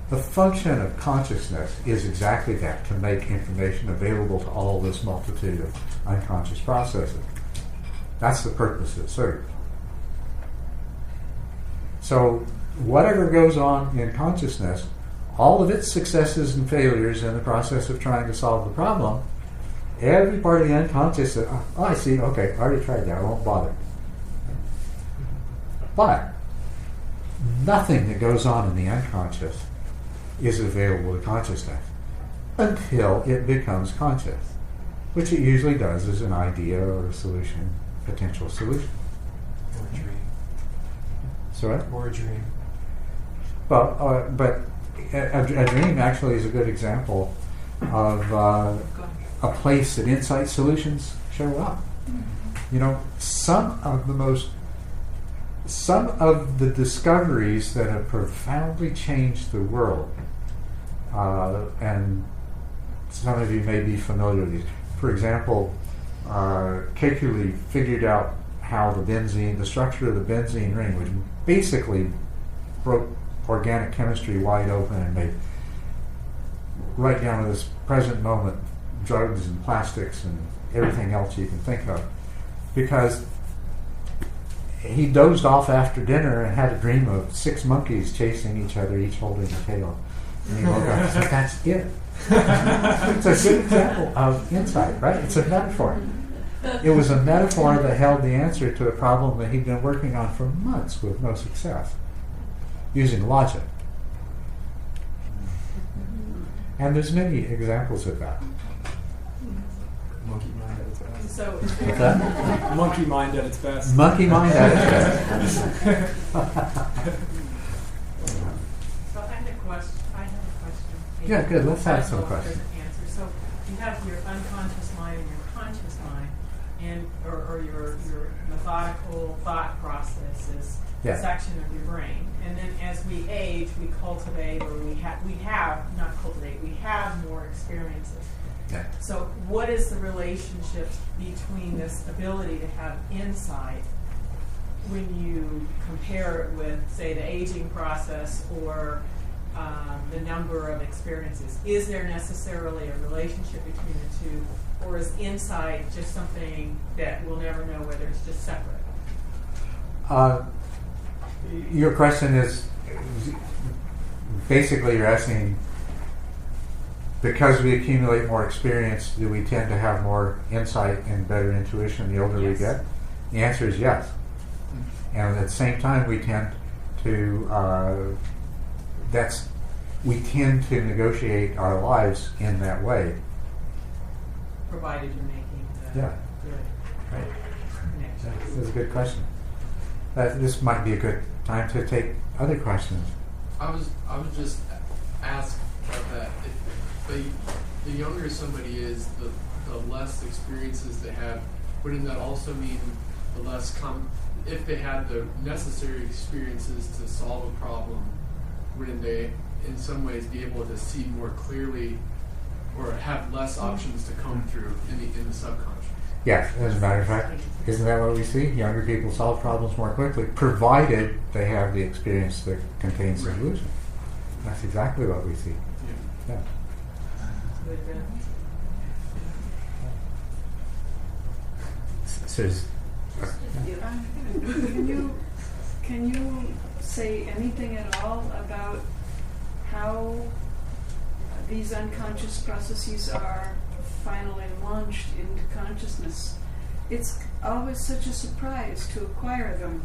Speaker 1: The function of consciousness is exactly that, to make information available to all this multitude of unconscious processes. That's the purpose it serves. So whatever goes on in consciousness, all of its successes and failures in the process of trying to solve the problem, every part of the unconscious says, oh, I see, okay, I already tried that, I won't bother. But nothing that goes on in the unconscious is available to consciousness until it becomes conscious, which it usually does as an idea or a solution, potential solution.
Speaker 3: Or a dream.
Speaker 1: Sorry?
Speaker 3: Or a dream.
Speaker 1: Well, but a dream actually is a good example of a place that insight solutions show up. You know, some of the discoveries that have profoundly changed the world, and some of you may be familiar with these. For example, Kekule figured out how the structure of the benzene ring, which basically broke organic chemistry wide open and made, right down to this present moment, drugs and plastics and everything else you can think of. Because he dozed off after dinner and had a dream of 6 monkeys chasing each other, each holding a tail. And he woke up and said, that's it. It's a good example of insight, right? It's a metaphor. It was a metaphor that held the answer to a problem that he'd been working on for months with no success, using logic. And there's many examples of that.
Speaker 3: Monkey mind at its best.
Speaker 4: So,
Speaker 1: What's that?
Speaker 3: Monkey mind at its best.
Speaker 1: Monkey mind at its best.
Speaker 4: so I had a question.
Speaker 1: Yeah, good. Let's have some
Speaker 4: There's
Speaker 1: questions.
Speaker 4: an answer. So you have your unconscious mind and your conscious mind, and or your methodical thought processes section of your brain. And then as we age, we cultivate, or we have not cultivate. We have more experiences.
Speaker 1: Yeah.
Speaker 4: So what is the relationship between this ability to have insight when you compare it with, say, the aging process or the number of experiences? Is there necessarily a relationship between the two, or is insight just something that we'll never know whether it's just separate?
Speaker 1: Your question is, basically you're asking, because we accumulate more experience, do we tend to have more insight and better intuition the older we get? The answer is yes. And at the same time, we tend to negotiate our lives in that way.
Speaker 4: Provided you're making the good
Speaker 1: Right.
Speaker 4: connections.
Speaker 1: That's a good question. This might be a good time to take other questions.
Speaker 3: I was just
Speaker 5: ask about that. The younger somebody is, the less experiences they have. Wouldn't that also mean the less if they had the necessary experiences to solve a problem, wouldn't they in some ways be able to see more clearly or have less options to comb through in the subconscious?
Speaker 1: Yes, as a matter of fact, isn't that what we see? Younger people solve problems more quickly, provided they have the experience that contains the solution. That's exactly what we see. Yeah.
Speaker 6: Can you say anything at all about how these unconscious processes are finally launched into consciousness? It's always such a surprise to acquire them.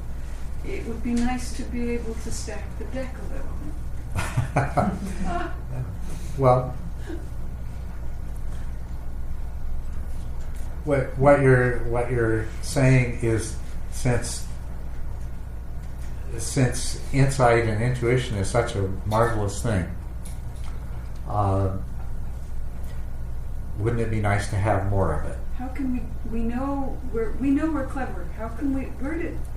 Speaker 6: It would be nice to be able to stack the deck a little.
Speaker 1: Well, what you're saying is, since insight and intuition is such a marvelous thing, wouldn't it be nice to have more of it?
Speaker 6: How can we know we're clever? How can we?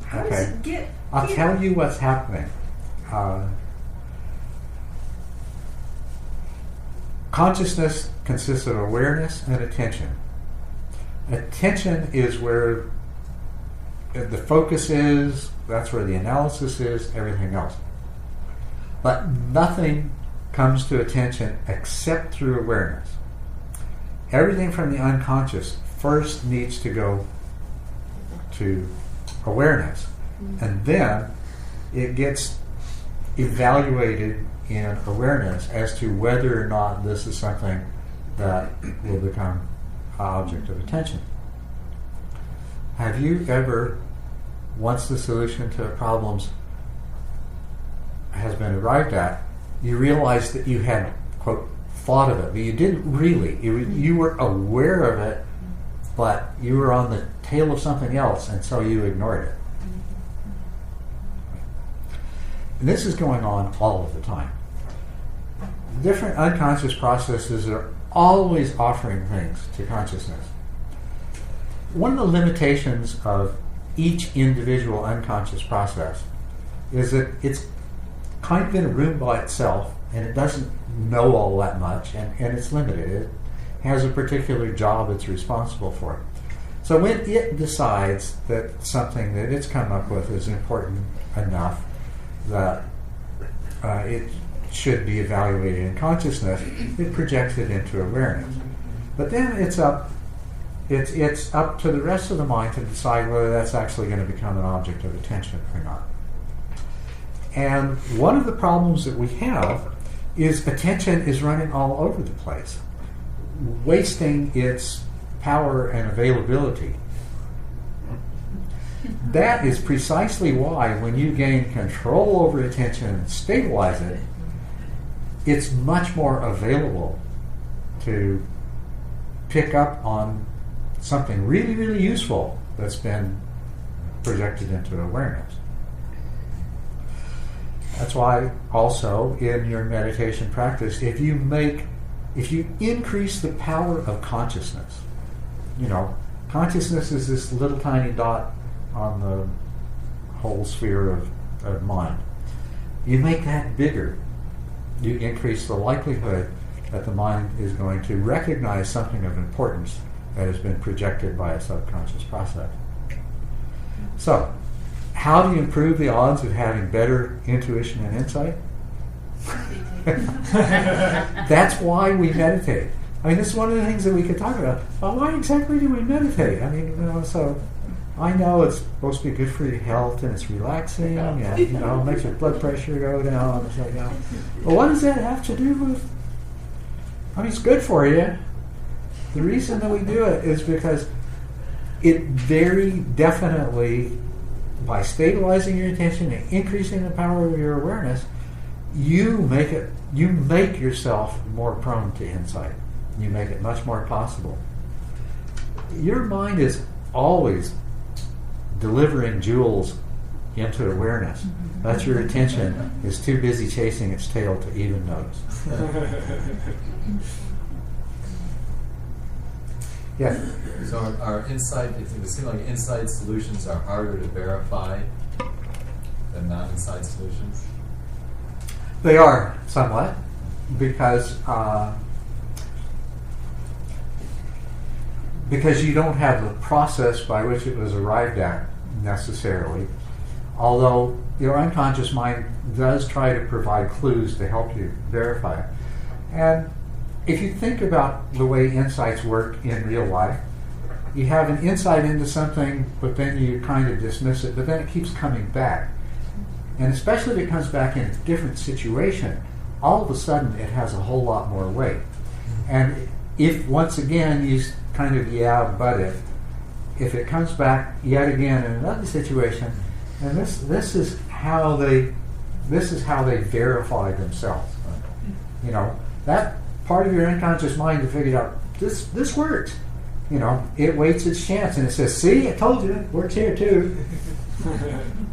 Speaker 6: How does it get?
Speaker 1: I'll tell you what's happening. Consciousness consists of awareness and attention. Attention is where the focus is, that's where the analysis is, everything else. But nothing comes to attention except through awareness. Everything from the unconscious first needs to go to awareness, and then it gets evaluated in awareness as to whether or not this is something that will become an object of attention. Have you ever, once the solution to a problem has been arrived at, you realize that you had, quote, thought of it, but you didn't really. You were aware of it, but you were on the tail of something else, and so you ignored it. And this is going on all of the time. Different unconscious processes are always offering things to consciousness. One of the limitations of each individual unconscious process is that it's kind of in a room by itself, and it doesn't know all that much, and it's limited. It has a particular job it's responsible for. So when it decides that something that it's come up with is important enough that it should be evaluated in consciousness, it projects it into awareness. But then it's up to the rest of the mind to decide whether that's actually going to become an object of attention or not. And one of the problems that we have is attention is running all over the place, wasting its power and availability. That is precisely why when you gain control over attention and stabilize it, it's much more available to pick up on something really, really useful that's been projected into awareness. That's why also in your meditation practice, if you increase the power of consciousness, consciousness is this little tiny dot on the whole sphere of mind. You make that bigger, you increase the likelihood that the mind is going to recognize something of importance that has been projected by a subconscious process. So, how do you improve the odds of having better intuition and insight? That's why we meditate. I mean, this is one of the things that we could talk about. Well, why exactly do we meditate? I mean, so I know it's supposed to be good for your health and it's relaxing and, it makes your blood pressure go down. So, but what does that have to do with? I mean, it's good for you. The reason that we do it is because it very definitely, by stabilizing your attention and increasing the power of your awareness, you make yourself more prone to insight. You make it much more possible. Your mind is always delivering jewels into awareness. That's your attention is too busy chasing its tail to even notice. Yeah.
Speaker 7: So our insight, it would seem like insight solutions are harder to verify than non-insight solutions.
Speaker 1: They are somewhat, because you don't have the process by which it was arrived at necessarily. Although your unconscious mind does try to provide clues to help you verify it. And if you think about the way insights work in real life, you have an insight into something, but then you kind of dismiss it, but then it keeps coming back. And especially if it comes back in a different situation, all of a sudden it has a whole lot more weight. And if, once again, you kind of but if it comes back yet again in another situation, and this is how they verify themselves. You know, that part of your unconscious mind that figured out this works. You know, it waits its chance and it says, "See, I told you, it works here too."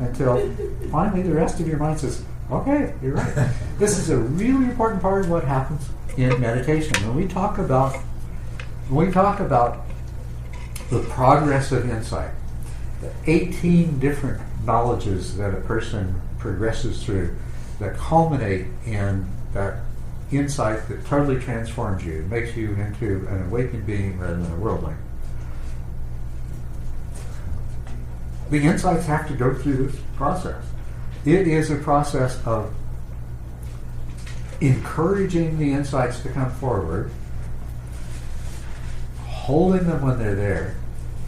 Speaker 1: Until finally the rest of your mind says, "Okay, you're right." This is a really important part of what happens in meditation. When we talk about the progress of insight, the 18 different knowledges that a person progresses through that culminate in that insight that totally transforms you, makes you into an awakened being rather than a worldling. The insights have to go through this process. It is a process of encouraging the insights to come forward, holding them when they're there,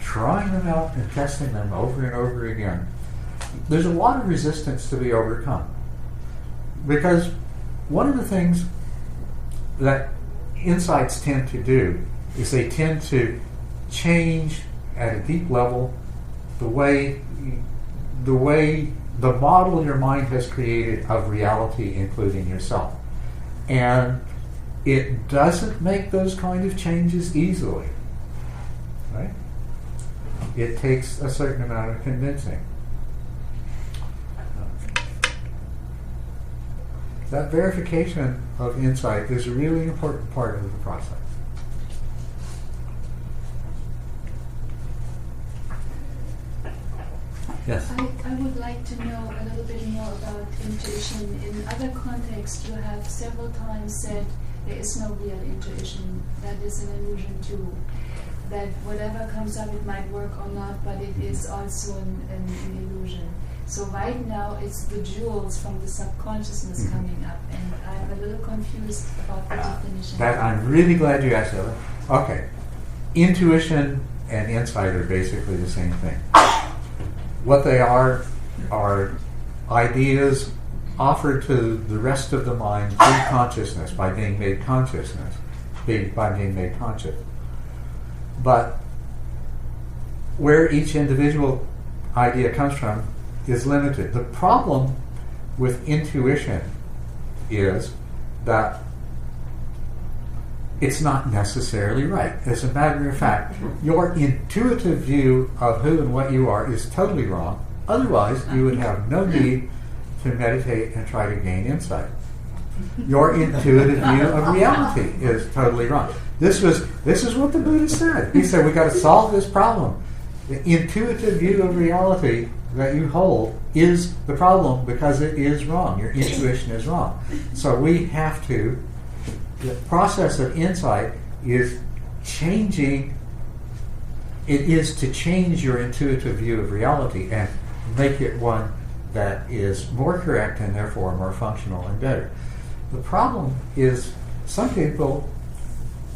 Speaker 1: trying them out and testing them over and over again. There's a lot of resistance to be overcome. Because one of the things that insights tend to do is they tend to change at a deep level the model your mind has created of reality, including yourself. And it doesn't make those kind of changes easily. Right? It takes a certain amount of convincing. That verification of insight is a really important part of the process. Yes?
Speaker 8: I would like to know a little bit more about intuition. In other contexts, you have several times said there is no real intuition. That is an illusion too. That whatever comes up, it might work or not, but it is also an illusion. So right now, it's the jewels from the subconsciousness coming up, and I'm a little confused about the definition.
Speaker 1: I'm really glad you asked that. Okay. Intuition and insight are basically the same thing. What they are ideas offered to the rest of the mind through consciousness, by being made conscious. But where each individual idea comes from is limited. The problem with intuition is that it's not necessarily right. As a matter of fact, your intuitive view of who and what you are is totally wrong. Otherwise, you would have no need to meditate and try to gain insight. Your intuitive view of reality is totally wrong. This is what the Buddha said. He said, we got to solve this problem. The intuitive view of reality that you hold is the problem because it is wrong. Your intuition is wrong. So we have to, the process of insight is changing, it is to change your intuitive view of reality and make it one that is more correct and therefore more functional and better. The problem is some people,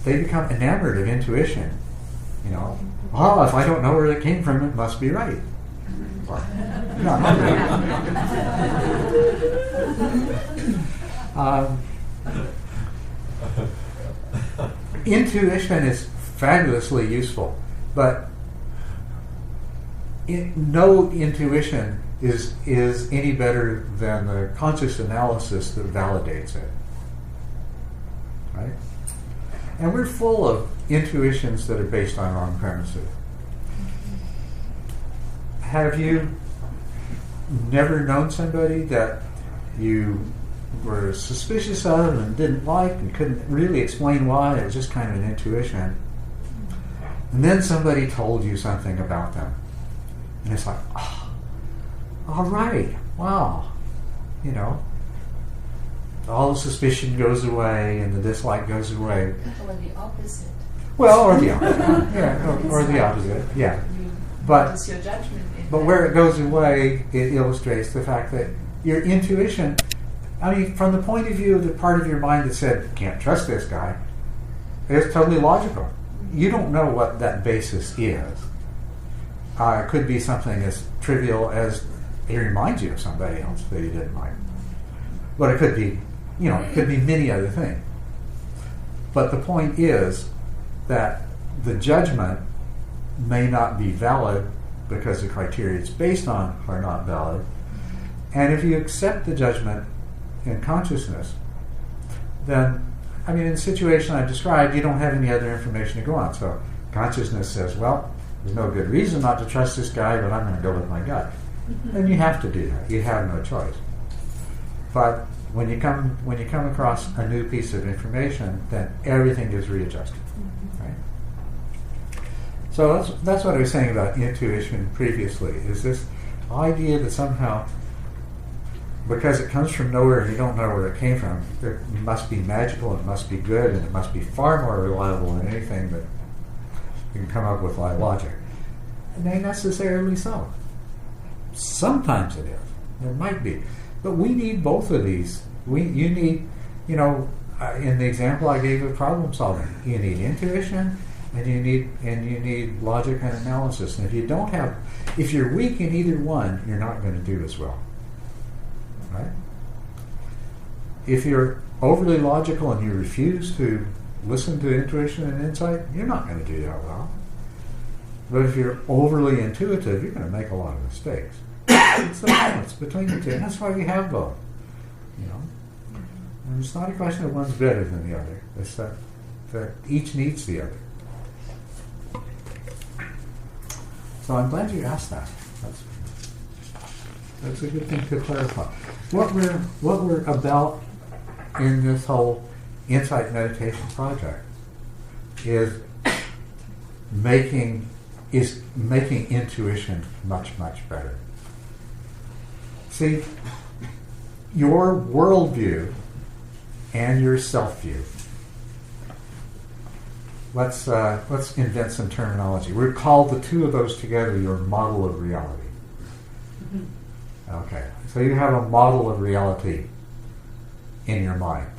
Speaker 1: they become enamored of intuition. You know, oh, if I don't know where it came from, it must be right. Well, no, not really. Intuition is fabulously useful, but no intuition is any better than the conscious analysis that validates it. Right? And we're full of intuitions that are based on wrong premises. Have you never known somebody that you were suspicious of and didn't like and couldn't really explain why? It was just kind of an intuition. And then somebody told you something about them. And it's like, oh, all right, wow. You know, all the suspicion goes away and the dislike goes away.
Speaker 8: Or the opposite.
Speaker 1: Well, or the opposite. Yeah, or the opposite, yeah.
Speaker 8: What
Speaker 1: But
Speaker 8: is your judgment in
Speaker 1: But
Speaker 8: that?
Speaker 1: where it goes away, it illustrates the fact that your intuition, I mean, from the point of view of the part of your mind that said, can't trust this guy, it's totally logical. You don't know what that basis is. It could be something as trivial as he reminds you of somebody else that you didn't like. But it could be, you know, it could be many other things. But the point is that the judgment may not be valid because the criteria it's based on are not valid. And if you accept the judgment in consciousness, then, I mean, in the situation I described, you don't have any other information to go on. So consciousness says, well, there's no good reason not to trust this guy, but I'm going to go with my gut. And you have to do that. You have no choice. But when you come across a new piece of information, then everything is readjusted. Right? So that's what I was saying about intuition previously, is this idea that somehow, because it comes from nowhere and you don't know where it came from, it must be magical, it must be good, and it must be far more reliable than anything that you can come up with by logic. It ain't necessarily so. Sometimes it is. There might be. But we need both of these. You need, you know, in the example I gave of problem solving, you need intuition and you need logic and analysis. And if you're weak in either one, you're not going to do as well. Right? If you're overly logical and you refuse to listen to intuition and insight, you're not going to do that well. But if you're overly intuitive, you're going to make a lot of mistakes. It's the balance between the two, and that's why we have both. You know, and it's not a question of one's better than the other. It's that each needs the other. So I'm glad you asked that. That's a good thing to clarify. What we're about in this whole insight meditation project is making intuition much, much better. See, your worldview and your self-view. Let's invent some terminology. We'll call the two of those together your model of reality. Okay, so you have a model of reality in your mind.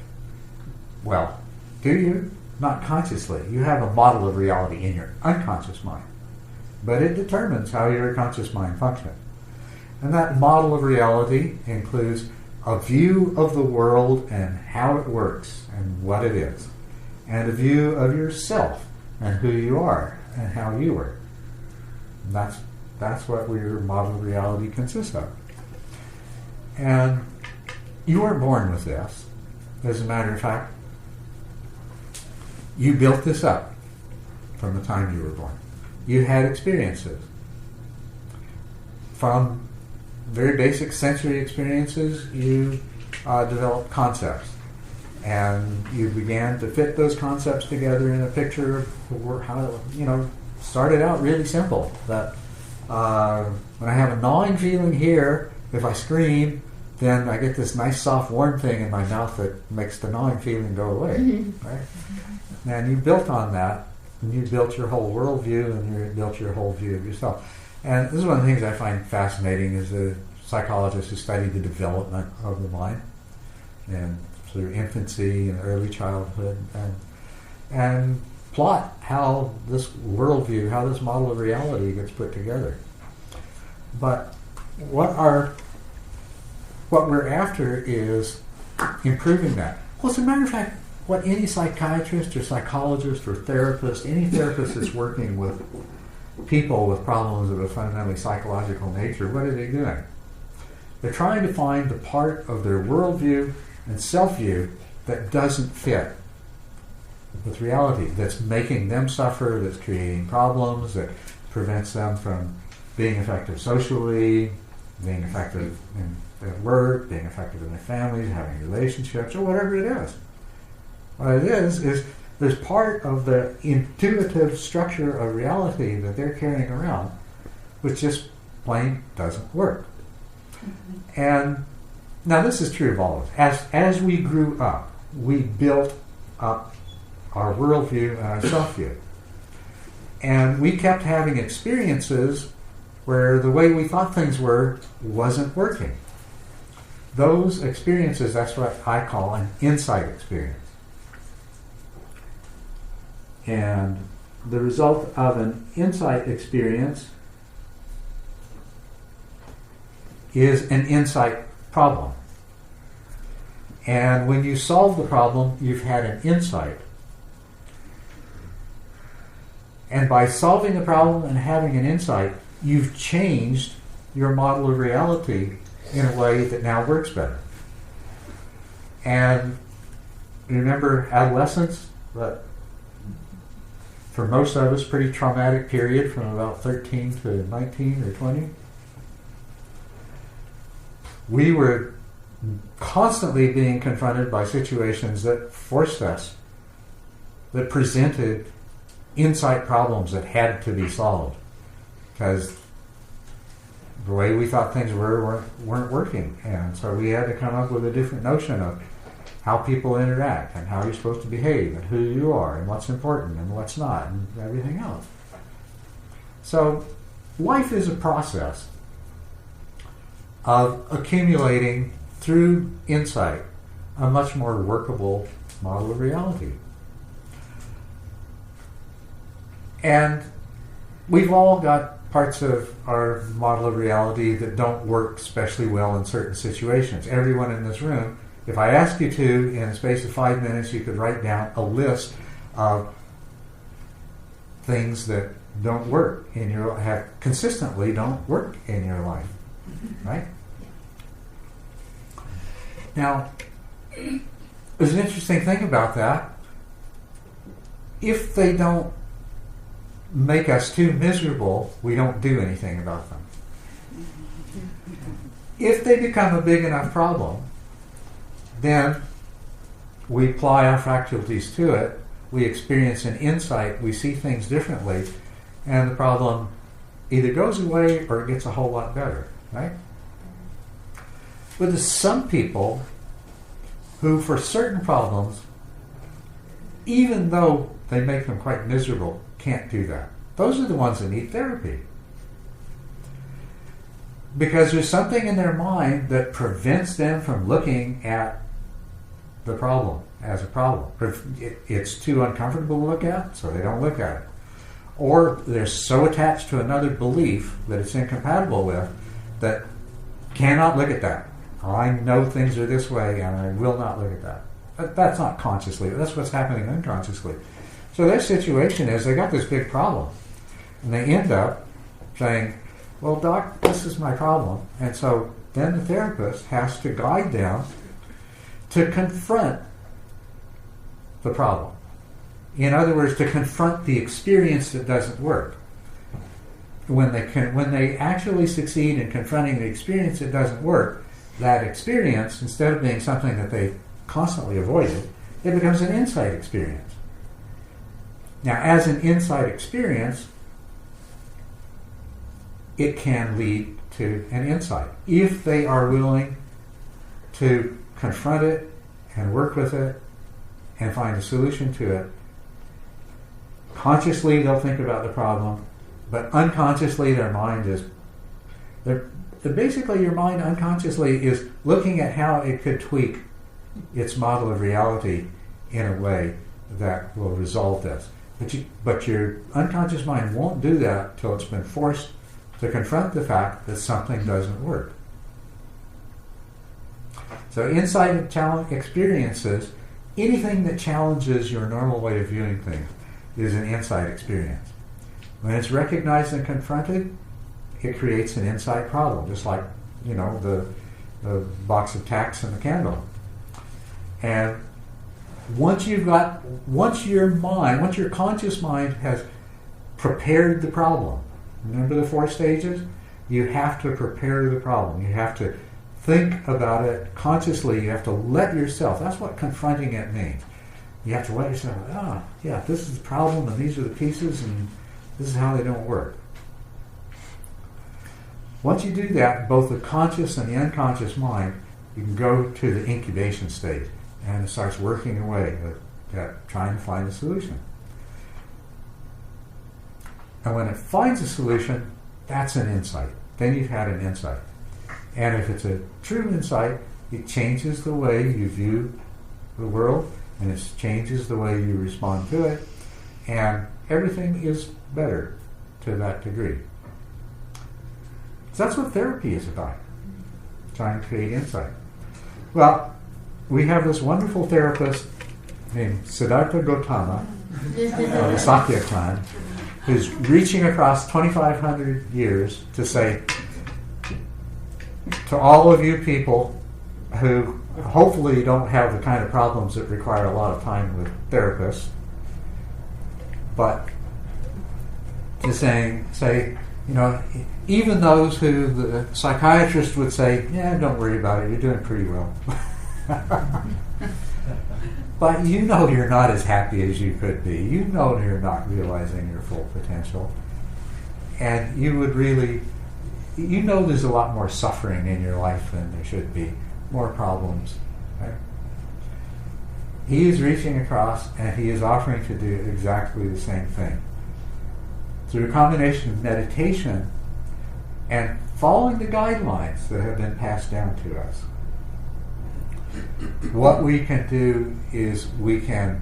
Speaker 1: Well, do you? Not consciously. You have a model of reality in your unconscious mind. But it determines how your conscious mind functions. And that model of reality includes a view of the world and how it works and what it is, and a view of yourself and who you are and how you work. And that's what your model of reality consists of. And you weren't born with this. As a matter of fact, you built this up from the time you were born. You had experiences. From very basic sensory experiences, you developed concepts. And you began to fit those concepts together in a picture of how, started out really simple. That when I have a gnawing feeling here, if I scream, then I get this nice soft warm thing in my mouth that makes the gnawing feeling go away. Mm-hmm. Right? And you built on that, and you built your whole worldview, and you built your whole view of yourself. And this is one of the things I find fascinating as a psychologist who study the development of the mind, and through infancy and early childhood, and plot how this worldview, how this model of reality gets put together. But what we're after is improving that. Well, as a matter of fact, what any psychiatrist or psychologist or therapist, any therapist that's working with people with problems of a fundamentally psychological nature, what are they doing? They're trying to find the part of their worldview and self-view that doesn't fit with reality, that's making them suffer, that's creating problems, that prevents them from being effective socially, being effective at work, being effective in their families, having relationships, or whatever it is. What it is there's part of the intuitive structure of reality that they're carrying around which just plain doesn't work. And now this is true of all of us. As we grew up, we built up our worldview and our self-view. And we kept having experiences where the way we thought things were wasn't working. Those experiences, that's what I call an insight experience. And the result of an insight experience is an insight problem. And when you solve the problem, you've had an insight. And by solving the problem and having an insight, you've changed your model of reality in a way that now works better. And remember adolescence, but for most of us, pretty traumatic period from about 13 to 19 or 20. We were constantly being confronted by situations that forced us, that presented insight problems that had to be solved because the way we thought things weren't working. And so we had to come up with a different notion of how people interact and how you're supposed to behave and who you are and what's important and what's not and everything else. So life is a process of accumulating through insight a much more workable model of reality. And we've all got parts of our model of reality that don't work especially well in certain situations. Everyone in this room, if I ask you to, in a space of 5 minutes, you could write down a list of things that don't work in your have consistently don't work in your life, right? Now, there's an interesting thing about that. If they don't make us too miserable, we don't do anything about them. If they become a big enough problem, then we apply our faculties to it, we experience an insight, we see things differently, and the problem either goes away or it gets a whole lot better, right? But there's some people who, for certain problems, even though they make them quite miserable, can't do that. Those are the ones that need therapy. Because there's something in their mind that prevents them from looking at the problem as a problem. It's too uncomfortable to look at, so they don't look at it. Or they're so attached to another belief that it's incompatible with that cannot look at that. I know things are this way and I will not look at that. That's not consciously, that's what's happening unconsciously. So their situation is they got this big problem and they end up saying, well, doc, this is my problem. And so then the therapist has to guide them to confront the problem. In other words, to confront the experience that doesn't work. When they actually succeed in confronting the experience that doesn't work, that experience, instead of being something that they constantly avoided, it becomes an insight experience. Now, as an insight experience, it can lead to an insight if they are willing to confront it and work with it and find a solution to it. Consciously, they'll think about the problem, but unconsciously, their mind is... Basically, your mind unconsciously is looking at how it could tweak its model of reality in a way that will resolve this. But your unconscious mind won't do that till it's been forced to confront the fact that something doesn't work. So insight challenge experiences, anything that challenges your normal way of viewing things is an insight experience. When it's recognized and confronted, it creates an insight problem, just like, the box of tacks and the candle. And once your conscious mind has prepared the problem, remember the 4 stages? You have to prepare the problem. You have to think about it consciously. You have to let yourself, that's what confronting it means. You have to let yourself, yeah, this is the problem, and these are the pieces, and this is how they don't work. Once you do that, both the conscious and the unconscious mind, you can go to the incubation stage, and it starts working away at trying to find a solution. And when it finds a solution, that's an insight. Then you've had an insight. And if it's a true insight, it changes the way you view the world, and it changes the way you respond to it, and everything is better to that degree. So that's what therapy is about, trying to create insight. Well, we have this wonderful therapist named Siddhartha Gautama, the Sakya clan, who's reaching across 2,500 years to say to all of you people who hopefully don't have the kind of problems that require a lot of time with therapists, but to say, you know, even those who the psychiatrist would say, yeah, don't worry about it, you're doing pretty well. But you know you're not as happy as you could be. You know you're not realizing your full potential. And you would really, you know there's a lot more suffering in your life than there should be, more problems. Right? He is reaching across, and he is offering to do exactly the same thing. Through a combination of meditation and following the guidelines that have been passed down to us, what we can do is we can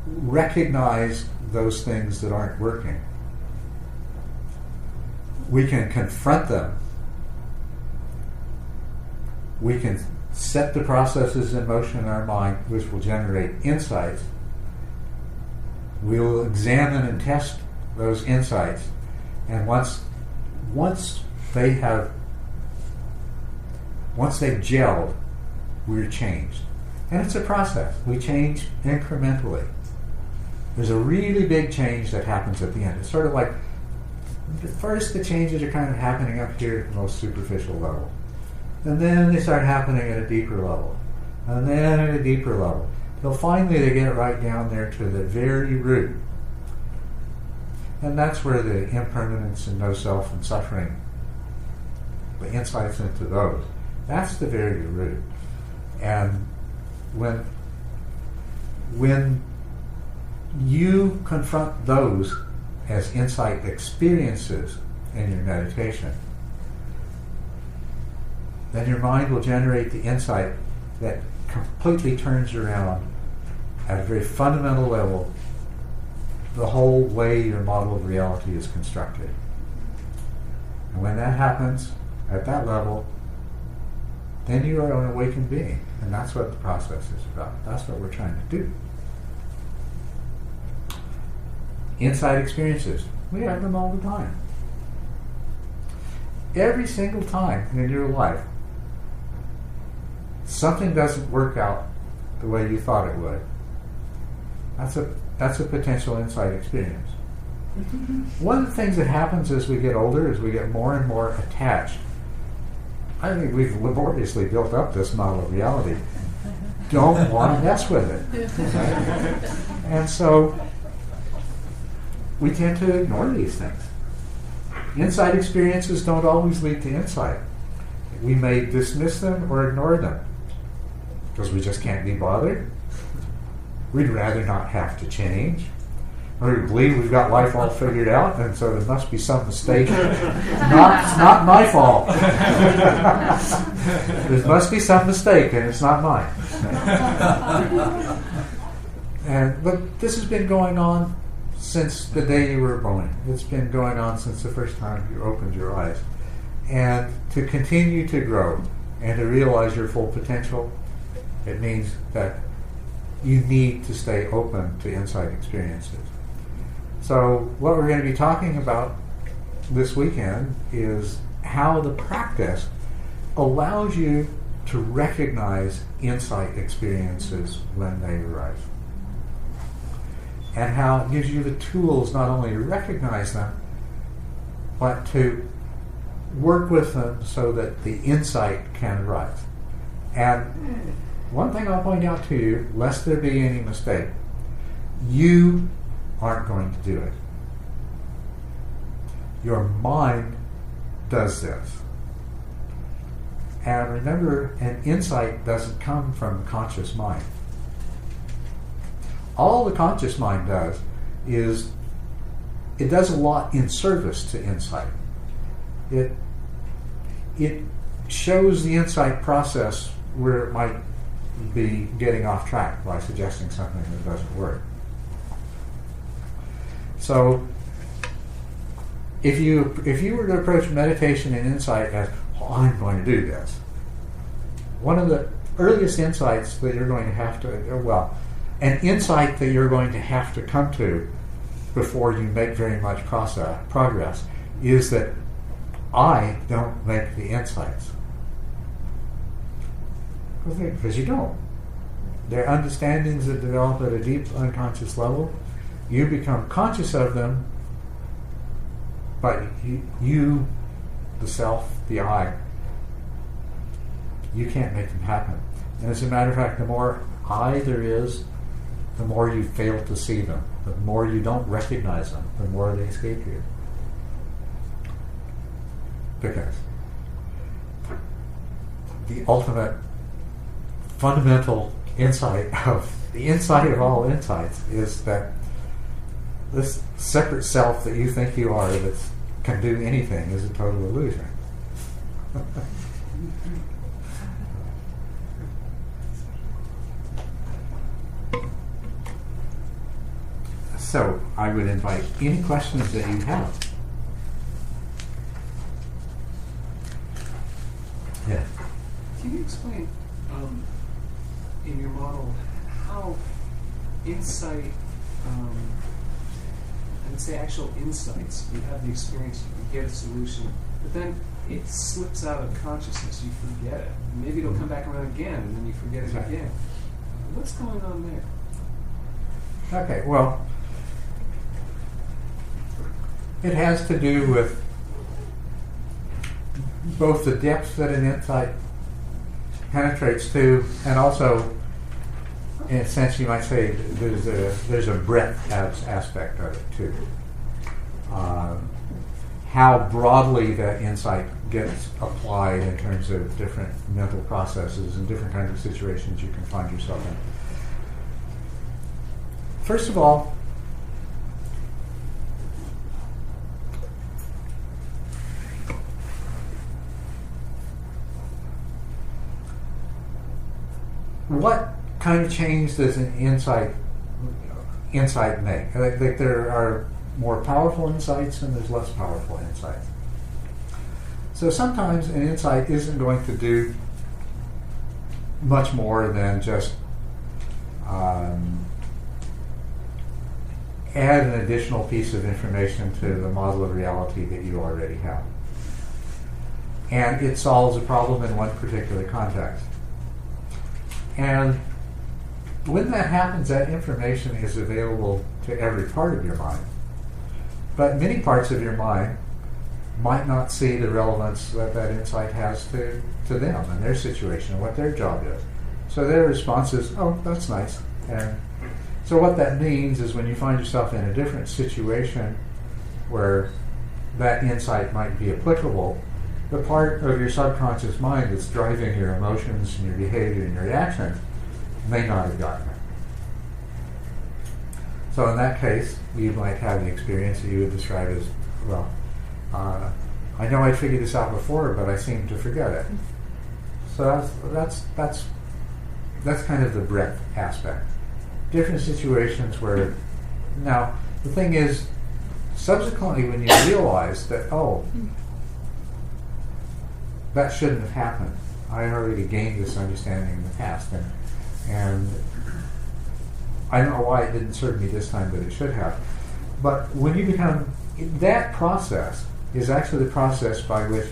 Speaker 1: recognize those things that aren't working. We can confront them. We can set the processes in motion in our mind which will generate insights. We will examine and test those insights, and once they've gelled, we're changed. And it's a process. We change incrementally. There's a really big change that happens at the end. It's sort of like, at first the changes are kind of happening up here at the most superficial level. And then they start happening at a deeper level. And then at a deeper level. Till finally they get right down there to the very root. And that's where the impermanence and no self and suffering, the insights into those, that's the very root. And when you confront those as insight experiences in your meditation, then your mind will generate the insight that completely turns around at a very fundamental level the whole way your model of reality is constructed. And when that happens at that level, then you are an awakened being. And that's what the process is about. That's what we're trying to do. Insight experiences. We have them all the time. Every single time in your life, something doesn't work out the way you thought it would. That's a potential insight experience. One of the things that happens as we get older is we get more and more attached. I think we've laboriously built up this model of reality. Don't want to mess with it. Right? And so we tend to ignore these things. Insight experiences don't always lead to insight. We may dismiss them or ignore them because we just can't be bothered. We'd rather not have to change. Or we believe we've got life all figured out, and so there must be some mistake. It's not my fault. There must be some mistake, and it's not mine. But this has been going on since the day you were born. It's been going on since the first time you opened your eyes. And to continue to grow and to realize your full potential, it means that you need to stay open to insight experiences. So what we're going to be talking about this weekend is how the practice allows you to recognize insight experiences when they arise. And how it gives you the tools not only to recognize them, but to work with them so that the insight can arise. And one thing I'll point out to you, lest there be any mistake, you aren't going to do it. Your mind does this. And remember, an insight doesn't come from the conscious mind. All the conscious mind does is it does a lot in service to insight. It shows the insight process where it might be getting off track by suggesting something that doesn't work. So if you were to approach meditation and insight as, oh, I'm going to do this, one of the earliest insights that you're going to have to, an insight that you're going to have to come to before you make very much progress is that I don't make the insights. Because you don't. They're understandings that develop at a deep unconscious level. You become conscious of them, but you, the self, the I, you can't make them happen. And as a matter of fact, the more I there is, the more you fail to see them. The more you don't recognize them, the more they escape you. Because the ultimate fundamental insight of all insights is that this separate self that you think you are that can do anything is a total illusion. So I would invite any questions that you have. Yeah.
Speaker 3: Can you explain in your model how insight, I would say actual insights, you have the experience, you get a solution, but then it slips out of consciousness, you forget it. Maybe it'll come back around again, and then you forget it again. What's going on there?
Speaker 1: Okay, well, it has to do with both the depth that an insight penetrates to, and also, in a sense, you might say there's a breadth aspect of it too. How broadly that insight gets applied in terms of different mental processes and different kinds of situations you can find yourself in. First of all, what kind of change does an insight make? I think there are more powerful insights and there's less powerful insights. So sometimes an insight isn't going to do much more than just add an additional piece of information to the model of reality that you already have. And it solves a problem in one particular context. And when that happens, that information is available to every part of your mind. But many parts of your mind might not see the relevance that that insight has to them and their situation and what their job is. So their response is, oh, that's nice. And so what that means is when you find yourself in a different situation where that insight might be applicable, the part of your subconscious mind that's driving your emotions and your behavior and your reactions may not have gotten it. So in that case, you might have the experience that you would describe as, well, I know I figured this out before, but I seem to forget it. So that's kind of the breadth aspect. Different situations where, now the thing is, subsequently when you realize that, oh, that shouldn't have happened. I already gained this understanding in the past, and I don't know why it didn't serve me this time, but it should have. But when you become, that process is actually the process by which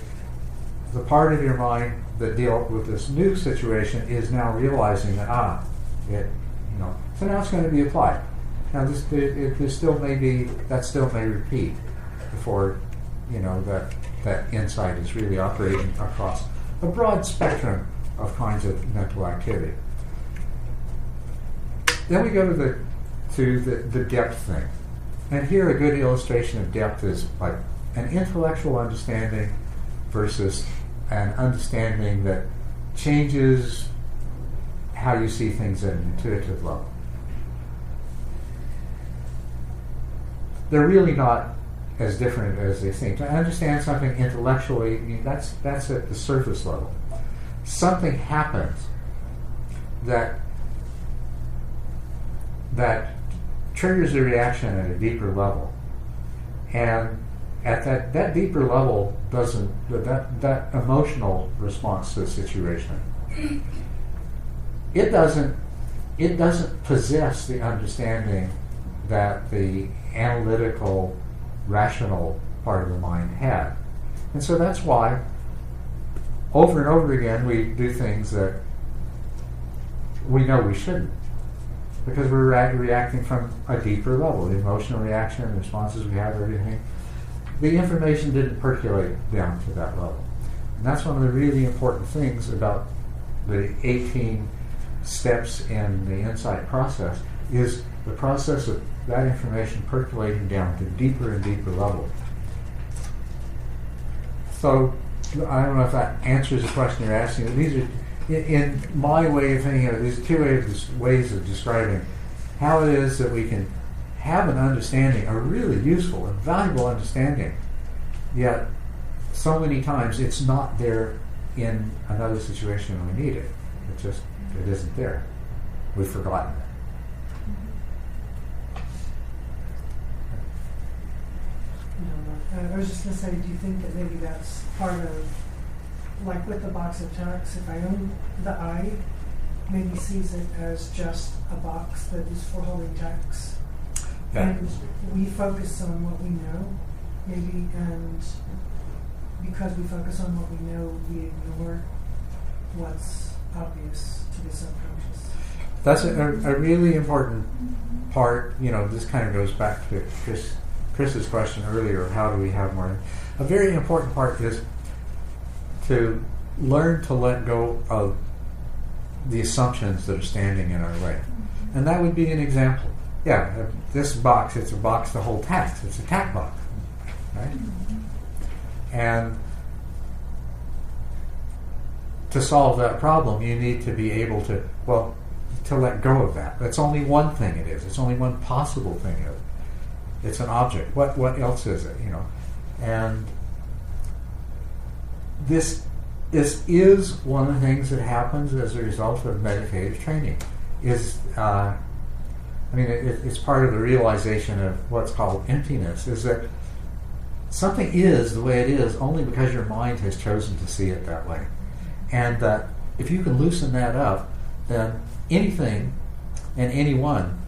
Speaker 1: the part of your mind that deals with this new situation is now realizing that, so now it's going to be applied. Now there still may be, that still may repeat before that insight is really operating across a broad spectrum of kinds of mental activity. Then we go to the depth thing. And here a good illustration of depth is like an intellectual understanding versus an understanding that changes how you see things at an intuitive level. They're really not as different as they seem. To understand something intellectually, I mean, that's at the surface level. Something happens that triggers a reaction at a deeper level, and at that deeper level that emotional response to the situation, it doesn't possess the understanding that the analytical, rational part of the mind had. And so that's why over and over again we do things that we know we shouldn't, because we're reacting from a deeper level. The emotional reaction, the responses we have, everything, the information didn't percolate down to that level. And that's one of the really important things about the 18 steps in the insight process, is the process of that information percolating down to deeper and deeper level. So I don't know if that answers the question you're asking. These are, in my way of thinking of it, these two ways of describing how it is that we can have an understanding, a really useful and valuable understanding, yet so many times it's not there in another situation when we need it. It isn't there. We've forgotten it.
Speaker 2: I was just going to say, do you think that maybe that's part of, like with the box of tacks, if I own the I, maybe sees it as just a box that is for holding tacks,
Speaker 1: Yeah.
Speaker 2: and we focus on what we know, maybe, and because we focus on what we know, we ignore what's obvious to the subconscious.
Speaker 1: That's a really important part. This kind of goes back to Chris's question earlier, how do we have more? A very important part is to learn to let go of the assumptions that are standing in our way. And that would be an example. Yeah, this box, it's a box to hold tacks. It's a tack box, right? And to solve that problem, you need to be able to let go of that. That's only one thing it is. It's only one possible thing it is. It's an object. What else is it? And this is one of the things that happens as a result of meditative training. It's part of the realization of what's called emptiness. Is that something is the way it is only because your mind has chosen to see it that way, and that if you can loosen that up, then anything and anyone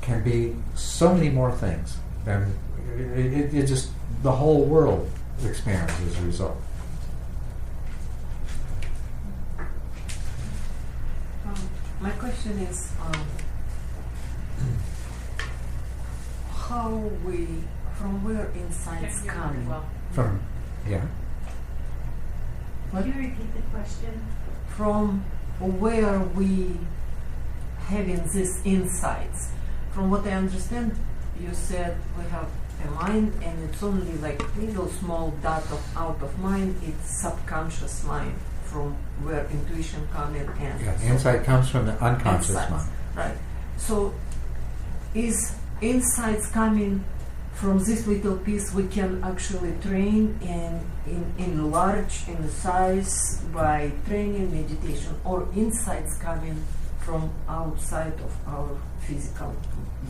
Speaker 1: can be so many more things. And it just, the whole world expands as a result.
Speaker 9: My question is from where insights come?
Speaker 1: From, yeah.
Speaker 10: Can you repeat the question?
Speaker 9: From where we having these insights? From what I understand, you said we have a mind, and it's only like little small dot out of mind. It's subconscious mind, from where intuition comes in. And
Speaker 1: Yeah, insight comes from the unconscious
Speaker 9: insights.
Speaker 1: mind.
Speaker 9: Right. So, is insights coming from this little piece we can actually train and enlarge in size by training meditation, or insights coming from outside of our physical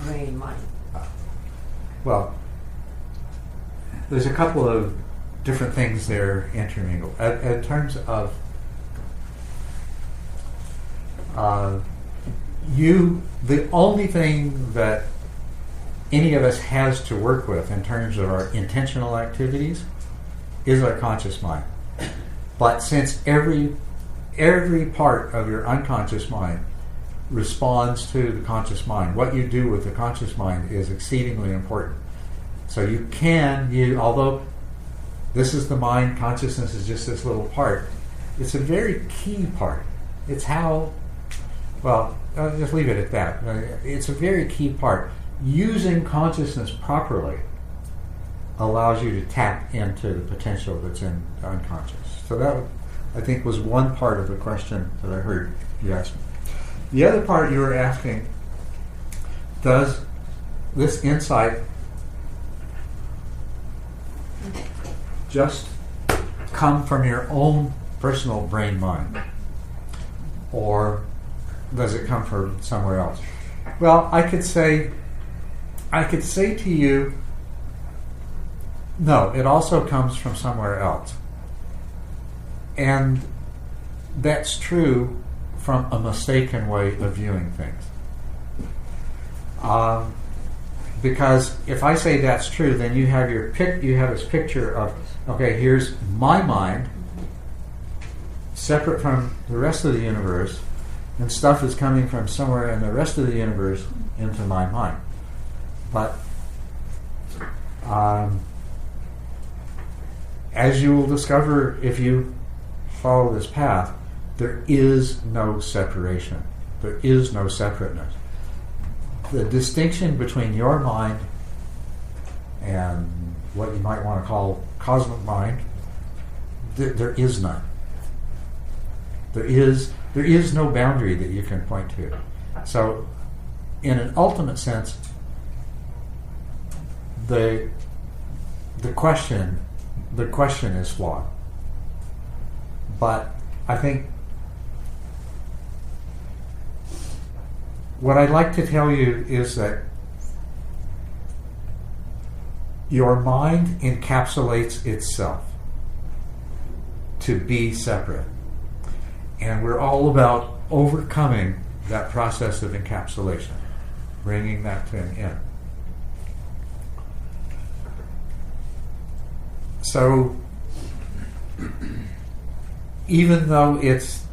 Speaker 9: brain mind?
Speaker 1: Well, there's a couple of different things there intermingled. In terms of the only thing that any of us has to work with in terms of our intentional activities is our conscious mind. But since every part of your unconscious mind responds to the conscious mind, what you do with the conscious mind is exceedingly important. So although this is the mind, consciousness is just this little part. It's a very key part. It's how, well, I'll just leave it at that. It's a very key part. Using consciousness properly allows you to tap into the potential that's in the unconscious. So that, I think, was one part of the question that I heard you ask me. The other part you were asking, does this insight just come from your own personal brain mind, or does it come from somewhere else? Well, I could say to you, no, it also comes from somewhere else. And that's true from a mistaken way of viewing things. Because if I say that's true, then you have you have this picture of, okay, here's my mind, separate from the rest of the universe, and stuff is coming from somewhere in the rest of the universe into my mind. But as you will discover if you follow this path, there is no separation. There is no separateness. The distinction between your mind and what you might want to call cosmic mind, there is none. There is no boundary that you can point to. So, in an ultimate sense, the question is flawed. But I think what I'd like to tell you is that your mind encapsulates itself to be separate. And we're all about overcoming that process of encapsulation, bringing that to an end. So, even though it's,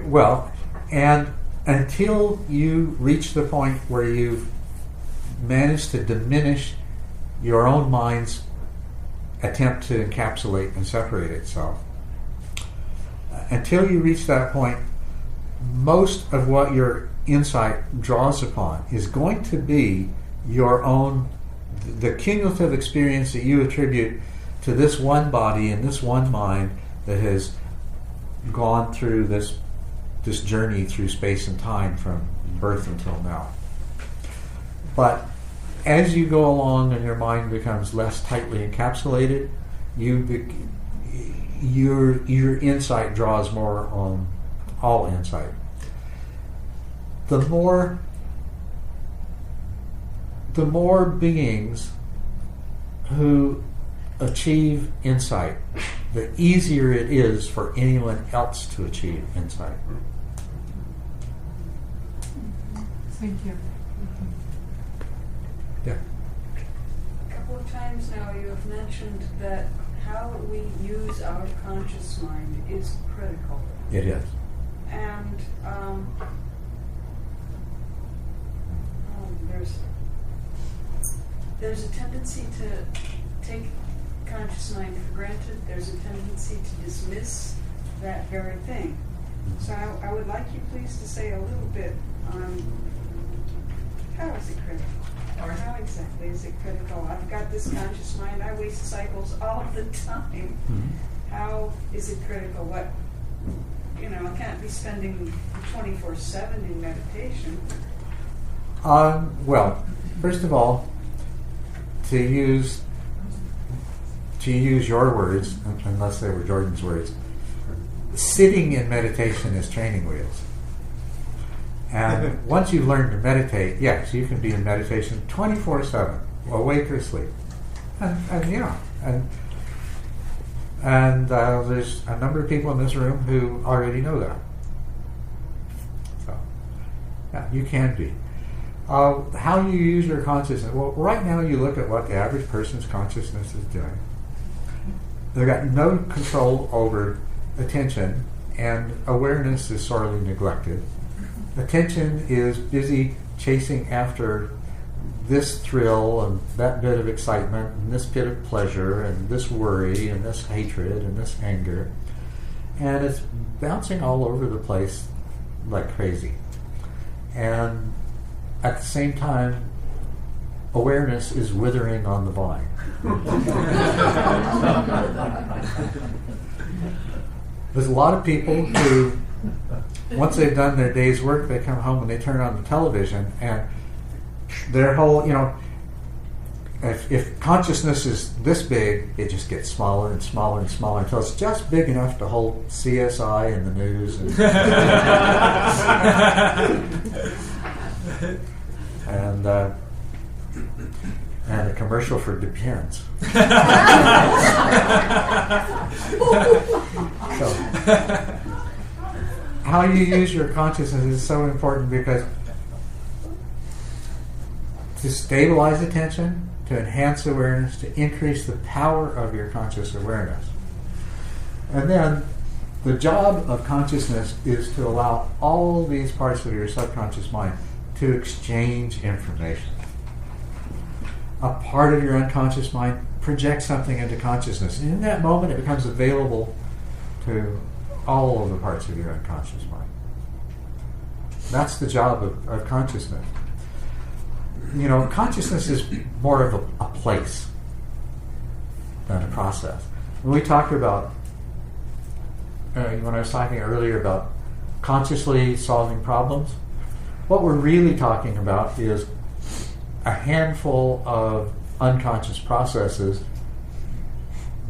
Speaker 1: well, and until you reach the point where you've managed to diminish your own mind's attempt to encapsulate and separate itself, until you reach that point, most of what your insight draws upon is going to be your own, the cumulative experience that you attribute to this one body and this one mind that has gone through this journey through space and time from birth until now. But as you go along and your mind becomes less tightly encapsulated, your insight draws more on all insight. The more beings who achieve insight, the easier it is for anyone else to achieve insight.
Speaker 6: Thank you.
Speaker 1: Yeah.
Speaker 6: A couple of times now you have mentioned that how we use our conscious mind is critical.
Speaker 1: It is.
Speaker 6: And there's a tendency to take conscious mind for granted. There's a tendency to dismiss that very thing. So I would like you please to say a little bit on how is it critical? Or how exactly is it critical? I've got this conscious mind, I waste cycles all the time.
Speaker 1: Mm-hmm.
Speaker 6: How is it critical? What, I can't be spending 24/7 in meditation.
Speaker 1: Well, first of all, to use your words, unless they were Jordan's words, sitting in meditation is training wheels. And once you've learned to meditate, yes, you can be in meditation 24/7, awake or asleep. And there's a number of people in this room who already know that. So, yeah, you can be. How you use your consciousness. Well, right now you look at what the average person's consciousness is doing. They've got no control over attention, and awareness is sorely neglected. Attention is busy chasing after this thrill and that bit of excitement and this bit of pleasure and this worry and this hatred and this anger. And it's bouncing all over the place like crazy. And at the same time, awareness is withering on the vine. There's a lot of people who, once they've done their day's work, they come home and they turn on the television, and their whole, if consciousness is this big, it just gets smaller and smaller and smaller until it's just big enough to hold CSI and the news and a commercial for Depends. So, how you use your consciousness is so important, because to stabilize attention, to enhance awareness, to increase the power of your conscious awareness. And then the job of consciousness is to allow all these parts of your subconscious mind to exchange information. A part of your unconscious mind projects something into consciousness, and in that moment it becomes available to all of the parts of your unconscious mind. That's the job of consciousness. Consciousness is more of a place than a process. When we talked about, when I was talking earlier about consciously solving problems, what we're really talking about is a handful of unconscious processes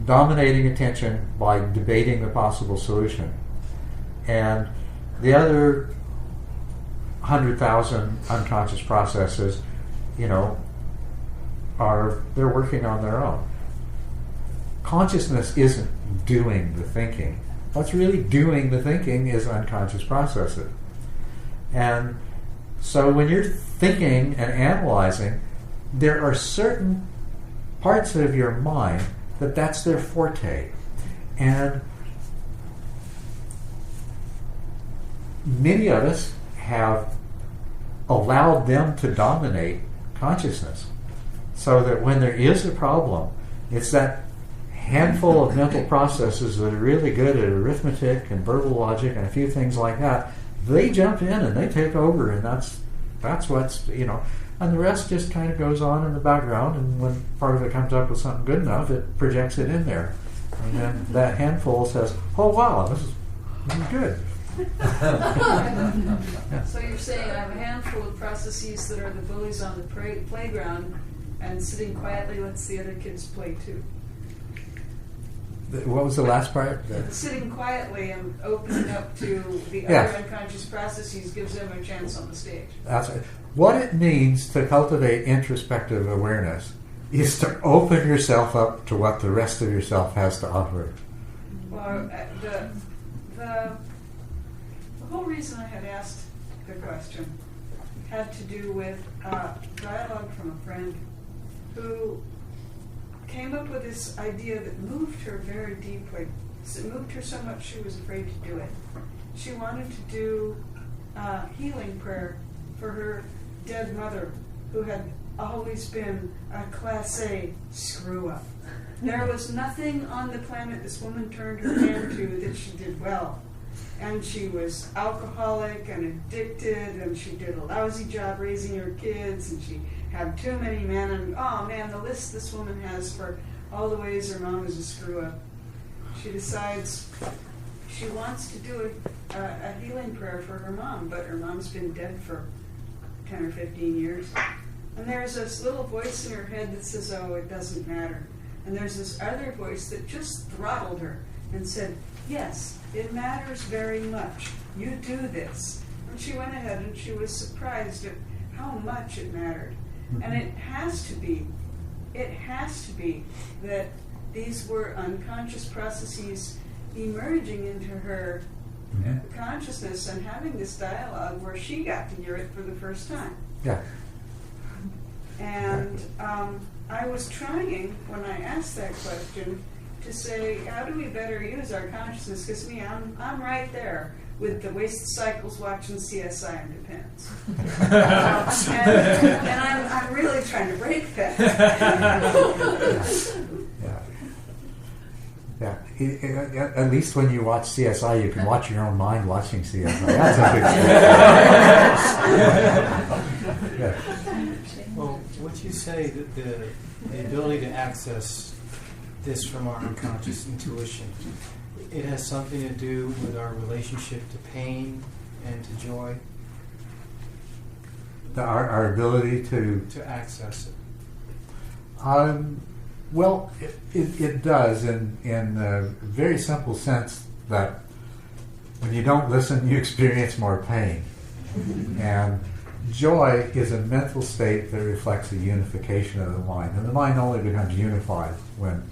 Speaker 1: dominating attention by debating the possible solution. And the other 100,000 unconscious processes, they're working on their own. Consciousness isn't doing the thinking. What's really doing the thinking is unconscious processes. And so when you're thinking and analyzing, there are certain parts of your mind that's their forte. And many of us have allowed them to dominate consciousness, so that when there is a problem, it's that handful of mental processes that are really good at arithmetic and verbal logic and a few things like that, they jump in and they take over, and that's what's, and the rest just kind of goes on in the background, and when part of it comes up with something good enough, it projects it in there. And then that handful says, oh wow, this is good.
Speaker 6: So you're saying I have a handful of processes that are the bullies on the playground, and sitting quietly lets the other kids play too.
Speaker 1: What was the last part?
Speaker 6: Sitting quietly and opening up to the other unconscious processes gives them a chance on the stage.
Speaker 1: That's right. What it means to cultivate introspective awareness is to open yourself up to what the rest of yourself has to offer.
Speaker 6: Well, the whole reason I had asked the question had to do with dialogue from a friend who came up with this idea that moved her very deeply. It moved her so much she was afraid to do it. She wanted to do healing prayer for her dead mother, who had always been a Class A screw-up. There was nothing on the planet this woman turned her hand to that she did well. And she was alcoholic and addicted, and she did a lousy job raising her kids, and she had too many men, and oh man, the list this woman has for all the ways her mom is a screw-up. She decides she wants to do a healing prayer for her mom, but her mom's been dead for 10 or 15 years. And there's this little voice in her head that says, oh, it doesn't matter. And there's this other voice that just throttled her and said, yes, it matters very much. You do this. And she went ahead and she was surprised at how much it mattered. And it has to be that these were unconscious processes emerging into her consciousness and having this dialogue where she got to hear it for the first time.
Speaker 1: Yeah.
Speaker 6: And I was trying, when I asked that question, to say, how do we better use our consciousness? Because I'm right there with the waste cycles watching CSI Independence. And I'm really trying to break that.
Speaker 1: Yeah. At least when you watch CSI, you can watch your own mind watching CSI. That's a big yeah.
Speaker 10: Well, what you say, that the ability to access this from our unconscious intuition, it has something to do with our relationship to pain and to joy?
Speaker 1: Our ability to
Speaker 10: access it.
Speaker 1: Well, it does in a very simple sense that when you don't listen, you experience more pain. And joy is a mental state that reflects a unification of the mind. And the mind only becomes unified when,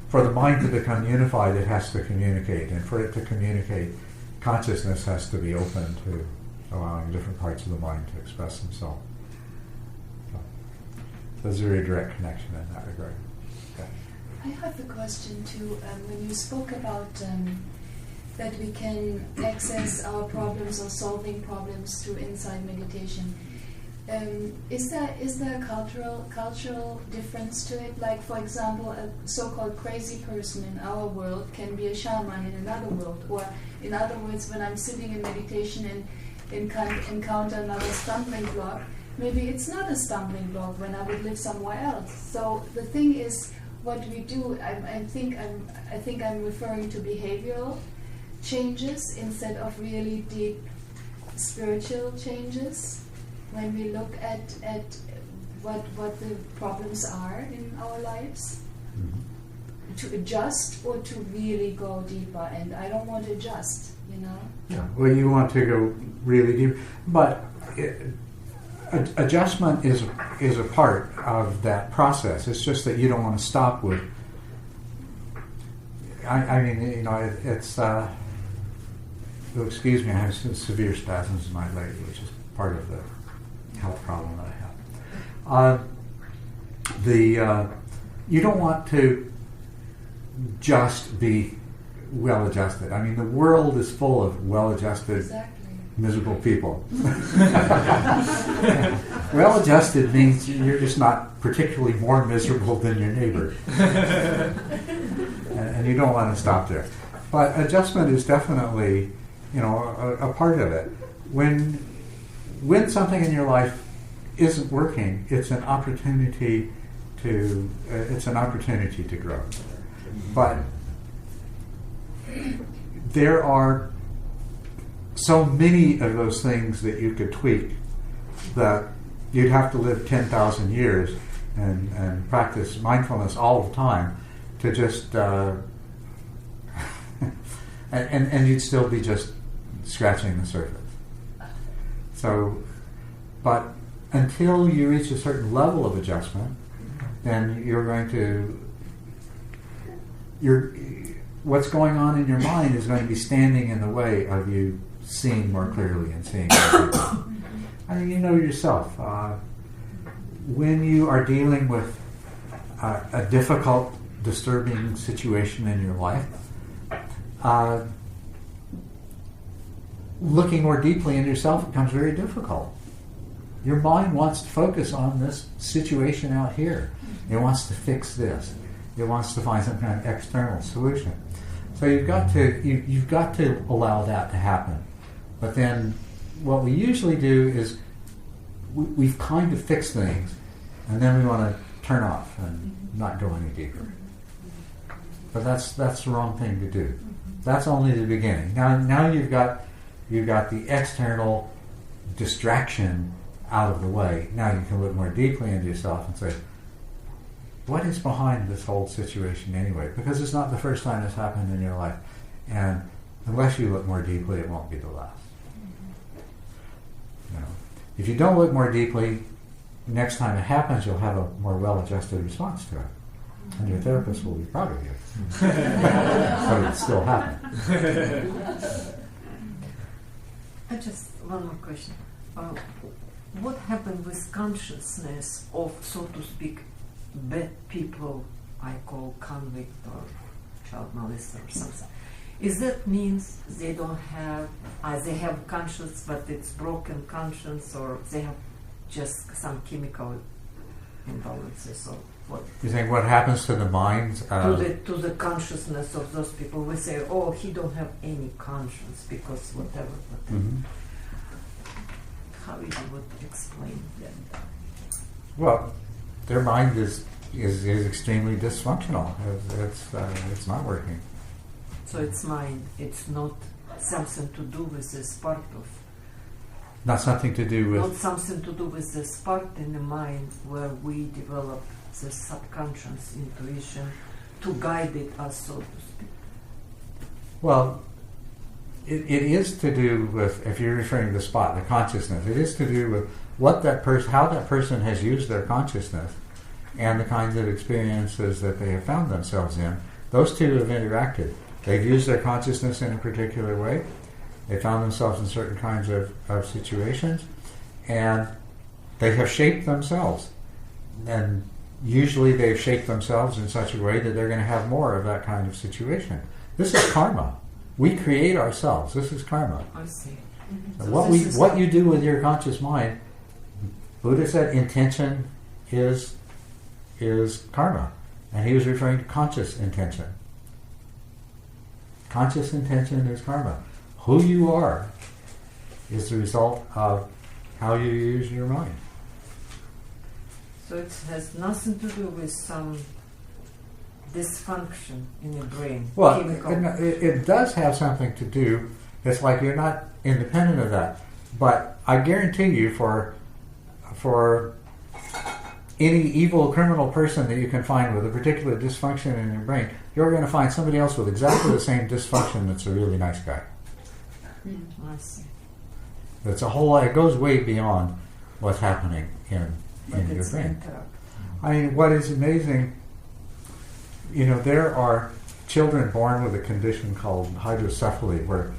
Speaker 1: for the mind to become unified, it has to communicate. And for it to communicate, consciousness has to be open to allowing different parts of the mind to express themselves. There's a very direct connection in that regard. Okay.
Speaker 8: I have a question too. When you spoke about that we can access our problems or solving problems through insight meditation, is there a cultural difference to it? Like, for example, a so-called crazy person in our world can be a shaman in another world, or in other words, when I'm sitting in meditation and encounter another stumbling block, maybe it's not a stumbling block when I would live somewhere else. So the thing is, what we do, I think I'm referring to behavioral changes instead of really deep spiritual changes. When we look at what the problems are in our lives, to adjust or to really go deeper. And I don't want to adjust,
Speaker 1: Yeah. Well, you want to go really deep, but adjustment is a part of that process. It's just that you don't want to stop with. It's. Excuse me, I have some severe spasms in my leg, which is part of the health problem that I have. You don't want to just be well-adjusted. The world is full of well-adjusted. Exactly. Miserable people. Well-adjusted means you're just not particularly more miserable than your neighbor. and you don't want to stop there. But adjustment is definitely, a part of it. When something in your life isn't working, it's an opportunity to grow. But there are so many of those things that you could tweak that you'd have to live 10,000 years and practice mindfulness all the time to just and you'd still be just scratching the surface. So, but until you reach a certain level of adjustment, then what's going on in your mind is going to be standing in the way of you seeing more clearly and seeing more deeply. You know yourself. When you are dealing with a difficult, disturbing situation in your life, looking more deeply into yourself becomes very difficult. Your mind wants to focus on this situation out here. It wants to fix this. It wants to find some kind of external solution. So you've got to allow that to happen. But then what we usually do is we've kind of fixed things, and then we want to turn off and not go any deeper. But that's the wrong thing to do. That's only the beginning. Now you've got the external distraction out of the way. Now you can look more deeply into yourself and say, what is behind this whole situation anyway? Because it's not the first time it's happened in your life. And unless you look more deeply, it won't be the last. If you don't look more deeply, next time it happens, you'll have a more well-adjusted response to it. And your therapist will be proud of you. But it's still happening.
Speaker 9: Just one more question. What happened with consciousness of, so to speak, bad people I call convict or child molester or something? Is that means they don't have, they have conscience, but it's broken conscience, or they have just some chemical imbalances, or what?
Speaker 1: You think what happens to the minds?
Speaker 9: To the consciousness of those people. We say, oh, he don't have any conscience because whatever.
Speaker 1: Mhm.
Speaker 9: How you would explain that?
Speaker 1: Well, their mind is extremely dysfunctional. It's not working.
Speaker 9: So it's mind. It's not something to do with this part of.
Speaker 1: Not something to do with.
Speaker 9: Not something to do with this part in the mind where we develop the subconscious intuition to guide it us, so to speak.
Speaker 1: Well, it is to do with, if you're referring to the spot, the consciousness, it is to do with what that person, how that person has used their consciousness and the kinds of experiences that they have found themselves in. Those two have interacted. They've used their consciousness in a particular way. They found themselves in certain kinds of situations, and they have shaped themselves. And usually they've shaped themselves in such a way that they're going to have more of that kind of situation. This is karma. We create ourselves. This is karma.
Speaker 9: I see.
Speaker 1: So
Speaker 9: So
Speaker 1: what you do with your conscious mind, Buddha said intention is karma. And he was referring to conscious intention. Conscious intention is karma. Who you are is the result of how you use your mind.
Speaker 9: So it has nothing to do with some dysfunction in the brain.
Speaker 1: Well,
Speaker 9: chemical.
Speaker 1: it does have something to do. It's like you're not independent of that. But I guarantee you, for any evil criminal person that you can find with a particular dysfunction in your brain, you're going to find somebody else with exactly the same dysfunction that's a really nice guy.
Speaker 9: I see.
Speaker 1: It's a whole lot. It goes way beyond what's happening in your
Speaker 9: it's
Speaker 1: brain.
Speaker 9: interact.
Speaker 1: I mean, what is amazing, there are children born with a condition called hydrocephalus, where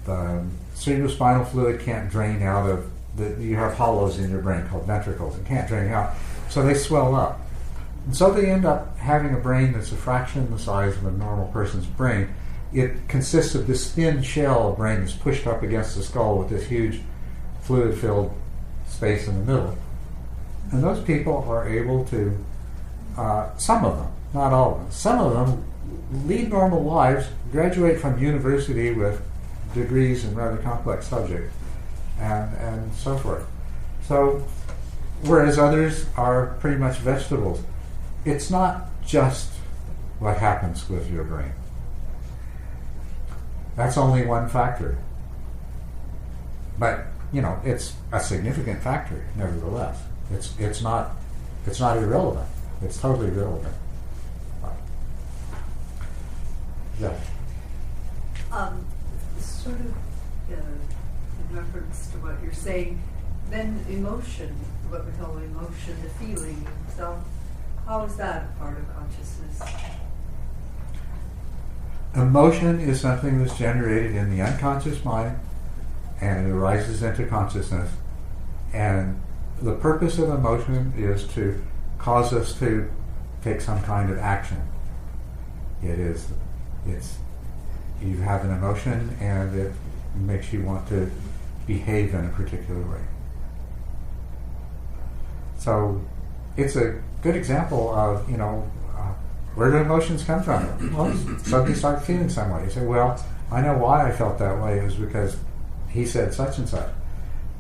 Speaker 1: the cerebrospinal fluid can't drain out of you have hollows in your brain called ventricles. It can't drain out, so they swell up. And so they end up having a brain that's a fraction the size of a normal person's brain. It consists of this thin shell of brain that's pushed up against the skull with this huge fluid-filled space in the middle. And those people are able to, some of them, not all of them, some of them lead normal lives, graduate from university with degrees in rather complex subjects, and so forth. So, whereas others are pretty much vegetables. It's not just what happens with your brain. That's only one factor. But, it's a significant factor, nevertheless. It's not irrelevant. It's totally irrelevant. Yeah.
Speaker 11: Sort of in reference to what you're saying, then emotion, what we call emotion, the feeling itself, how is that a part of consciousness?
Speaker 1: Emotion is something that's generated in the unconscious mind, and it arises into consciousness. And the purpose of emotion is to cause us to take some kind of action. You have an emotion, and it makes you want to behave in a particular way. So it's a good example of, where do emotions come from? Well, suddenly start feeling some way. You say, well, I know why I felt that way. It was because he said such and such.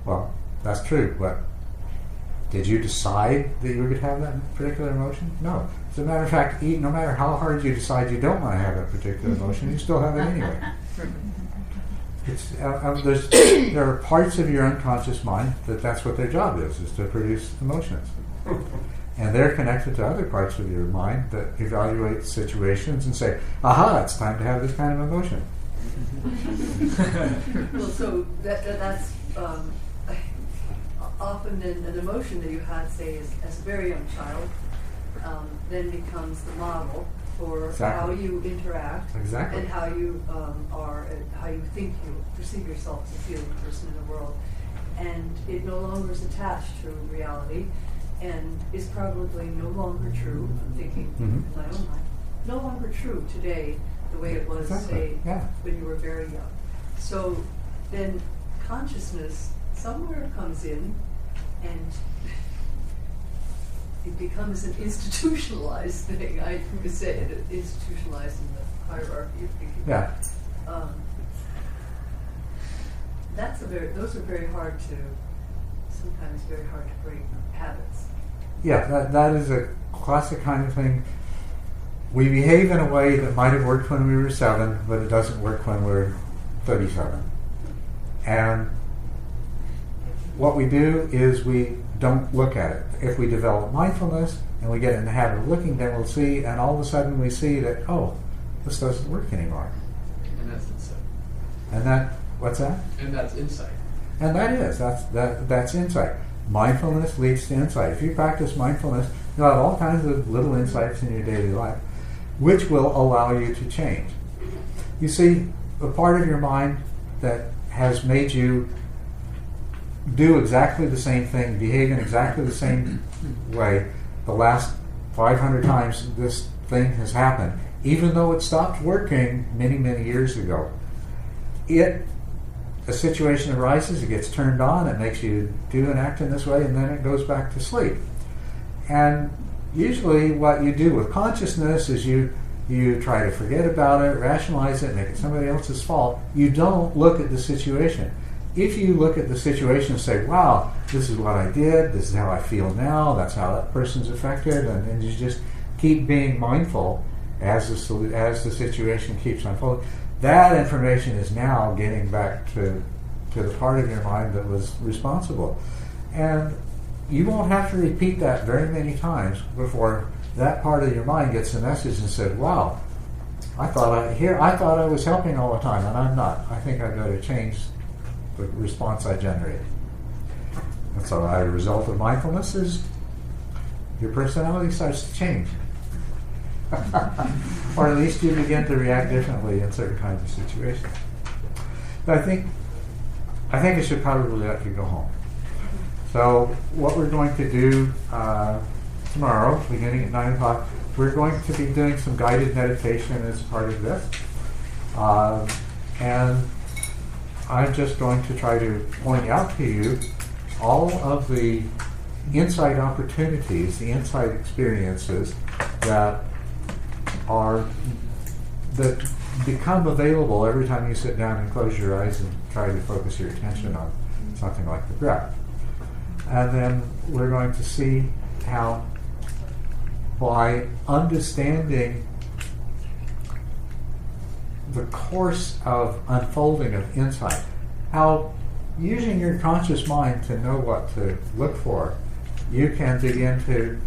Speaker 1: Well, that's true, but did you decide that you were going to have that particular emotion? No. As a matter of fact, no matter how hard you decide you don't want to have that particular emotion, you still have it anyway. There are parts of your unconscious mind that's what their job is to produce emotions. And they're connected to other parts of your mind that evaluate situations and say, aha, it's time to have this kind of emotion.
Speaker 11: Well, so that's often an emotion that you had, say, as a very young child, then becomes the model for how you interact and how you are, how you think you perceive yourself as a feeling person in the world. And it no longer is attached to reality, and is probably no longer true, I'm thinking in my own mind, no longer true today the way it was,
Speaker 1: Exactly.
Speaker 11: say, when you were very young. So then consciousness somewhere comes in and it becomes an institutionalized thing. I would say it institutionalized in the hierarchy of thinking.
Speaker 1: Yeah.
Speaker 11: Those are very hard to, sometimes very hard to break habits.
Speaker 1: Yeah, that is a classic kind of thing. We behave in a way that might have worked when we were 7, but it doesn't work when we're 37. And what we do is we don't look at it. If we develop mindfulness and we get in the habit of looking, then we'll see, and all of a sudden we see that, oh, this doesn't work anymore.
Speaker 5: And that's insight.
Speaker 1: And that, what's that?
Speaker 5: And that's insight.
Speaker 1: And that's insight. Mindfulness leads to insight. If you practice mindfulness, you'll have all kinds of little insights in your daily life, which will allow you to change. You see, a part of your mind that has made you do exactly the same thing, behave in exactly the same way, the last 500 times this thing has happened, even though it stopped working many, many years ago. A situation arises, it gets turned on, it makes you do and act in this way, and then it goes back to sleep. And usually what you do with consciousness is you try to forget about it, rationalize it, make it somebody else's fault. You don't look at the situation. If you look at the situation and say, wow, this is what I did, this is how I feel now, that's how that person's affected, and you just keep being mindful as the situation keeps unfolding, that information is now getting back to the part of your mind that was responsible. And you won't have to repeat that very many times before that part of your mind gets the message and said, wow, I thought I was helping all the time, and I'm not. I think I better change the response I generated. And so a result of mindfulness is your personality starts to change. Or at least you begin to react differently in certain kinds of situations. But I think I should probably let you go home. So what we're going to do tomorrow, beginning at 9 o'clock, we're going to be doing some guided meditation as part of this. And I'm just going to try to point out to you all of the insight opportunities, the insight experiences that become available every time you sit down and close your eyes and try to focus your attention on something like the breath. And then we're going to see how, by understanding the course of unfolding of insight, how using your conscious mind to know what to look for, you can begin to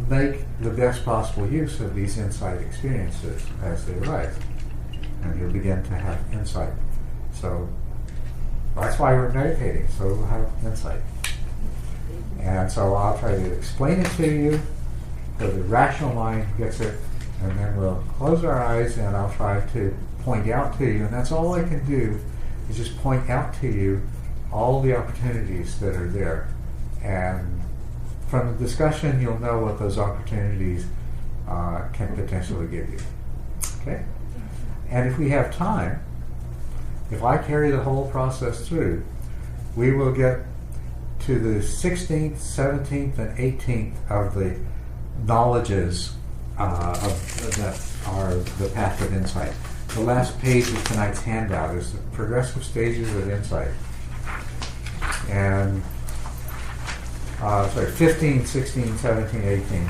Speaker 1: make the best possible use of these insight experiences as they arise. And you'll begin to have insight. So that's why we're meditating, so we'll have insight. And so I'll try to explain it to you so the rational mind gets it, and then we'll close our eyes and I'll try to point out to you, and that's all I can do is just point out to you all the opportunities that are there. And from the discussion, you'll know what those opportunities can potentially give you. Okay? And if we have time, if I carry the whole process through, we will get to the 16th, 17th, and 18th of the knowledges that are the path of insight. The last page of tonight's handout is the progressive stages of insight. And 15, 16, 17, 18.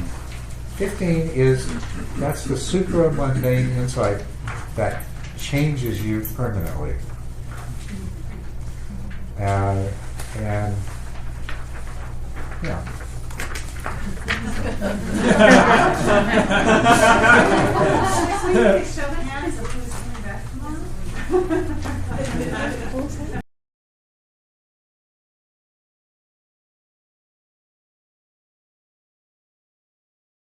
Speaker 1: 15 that's the supramundane insight that changes you permanently. And yeah.
Speaker 4: Show of hands of who's coming back tomorrow.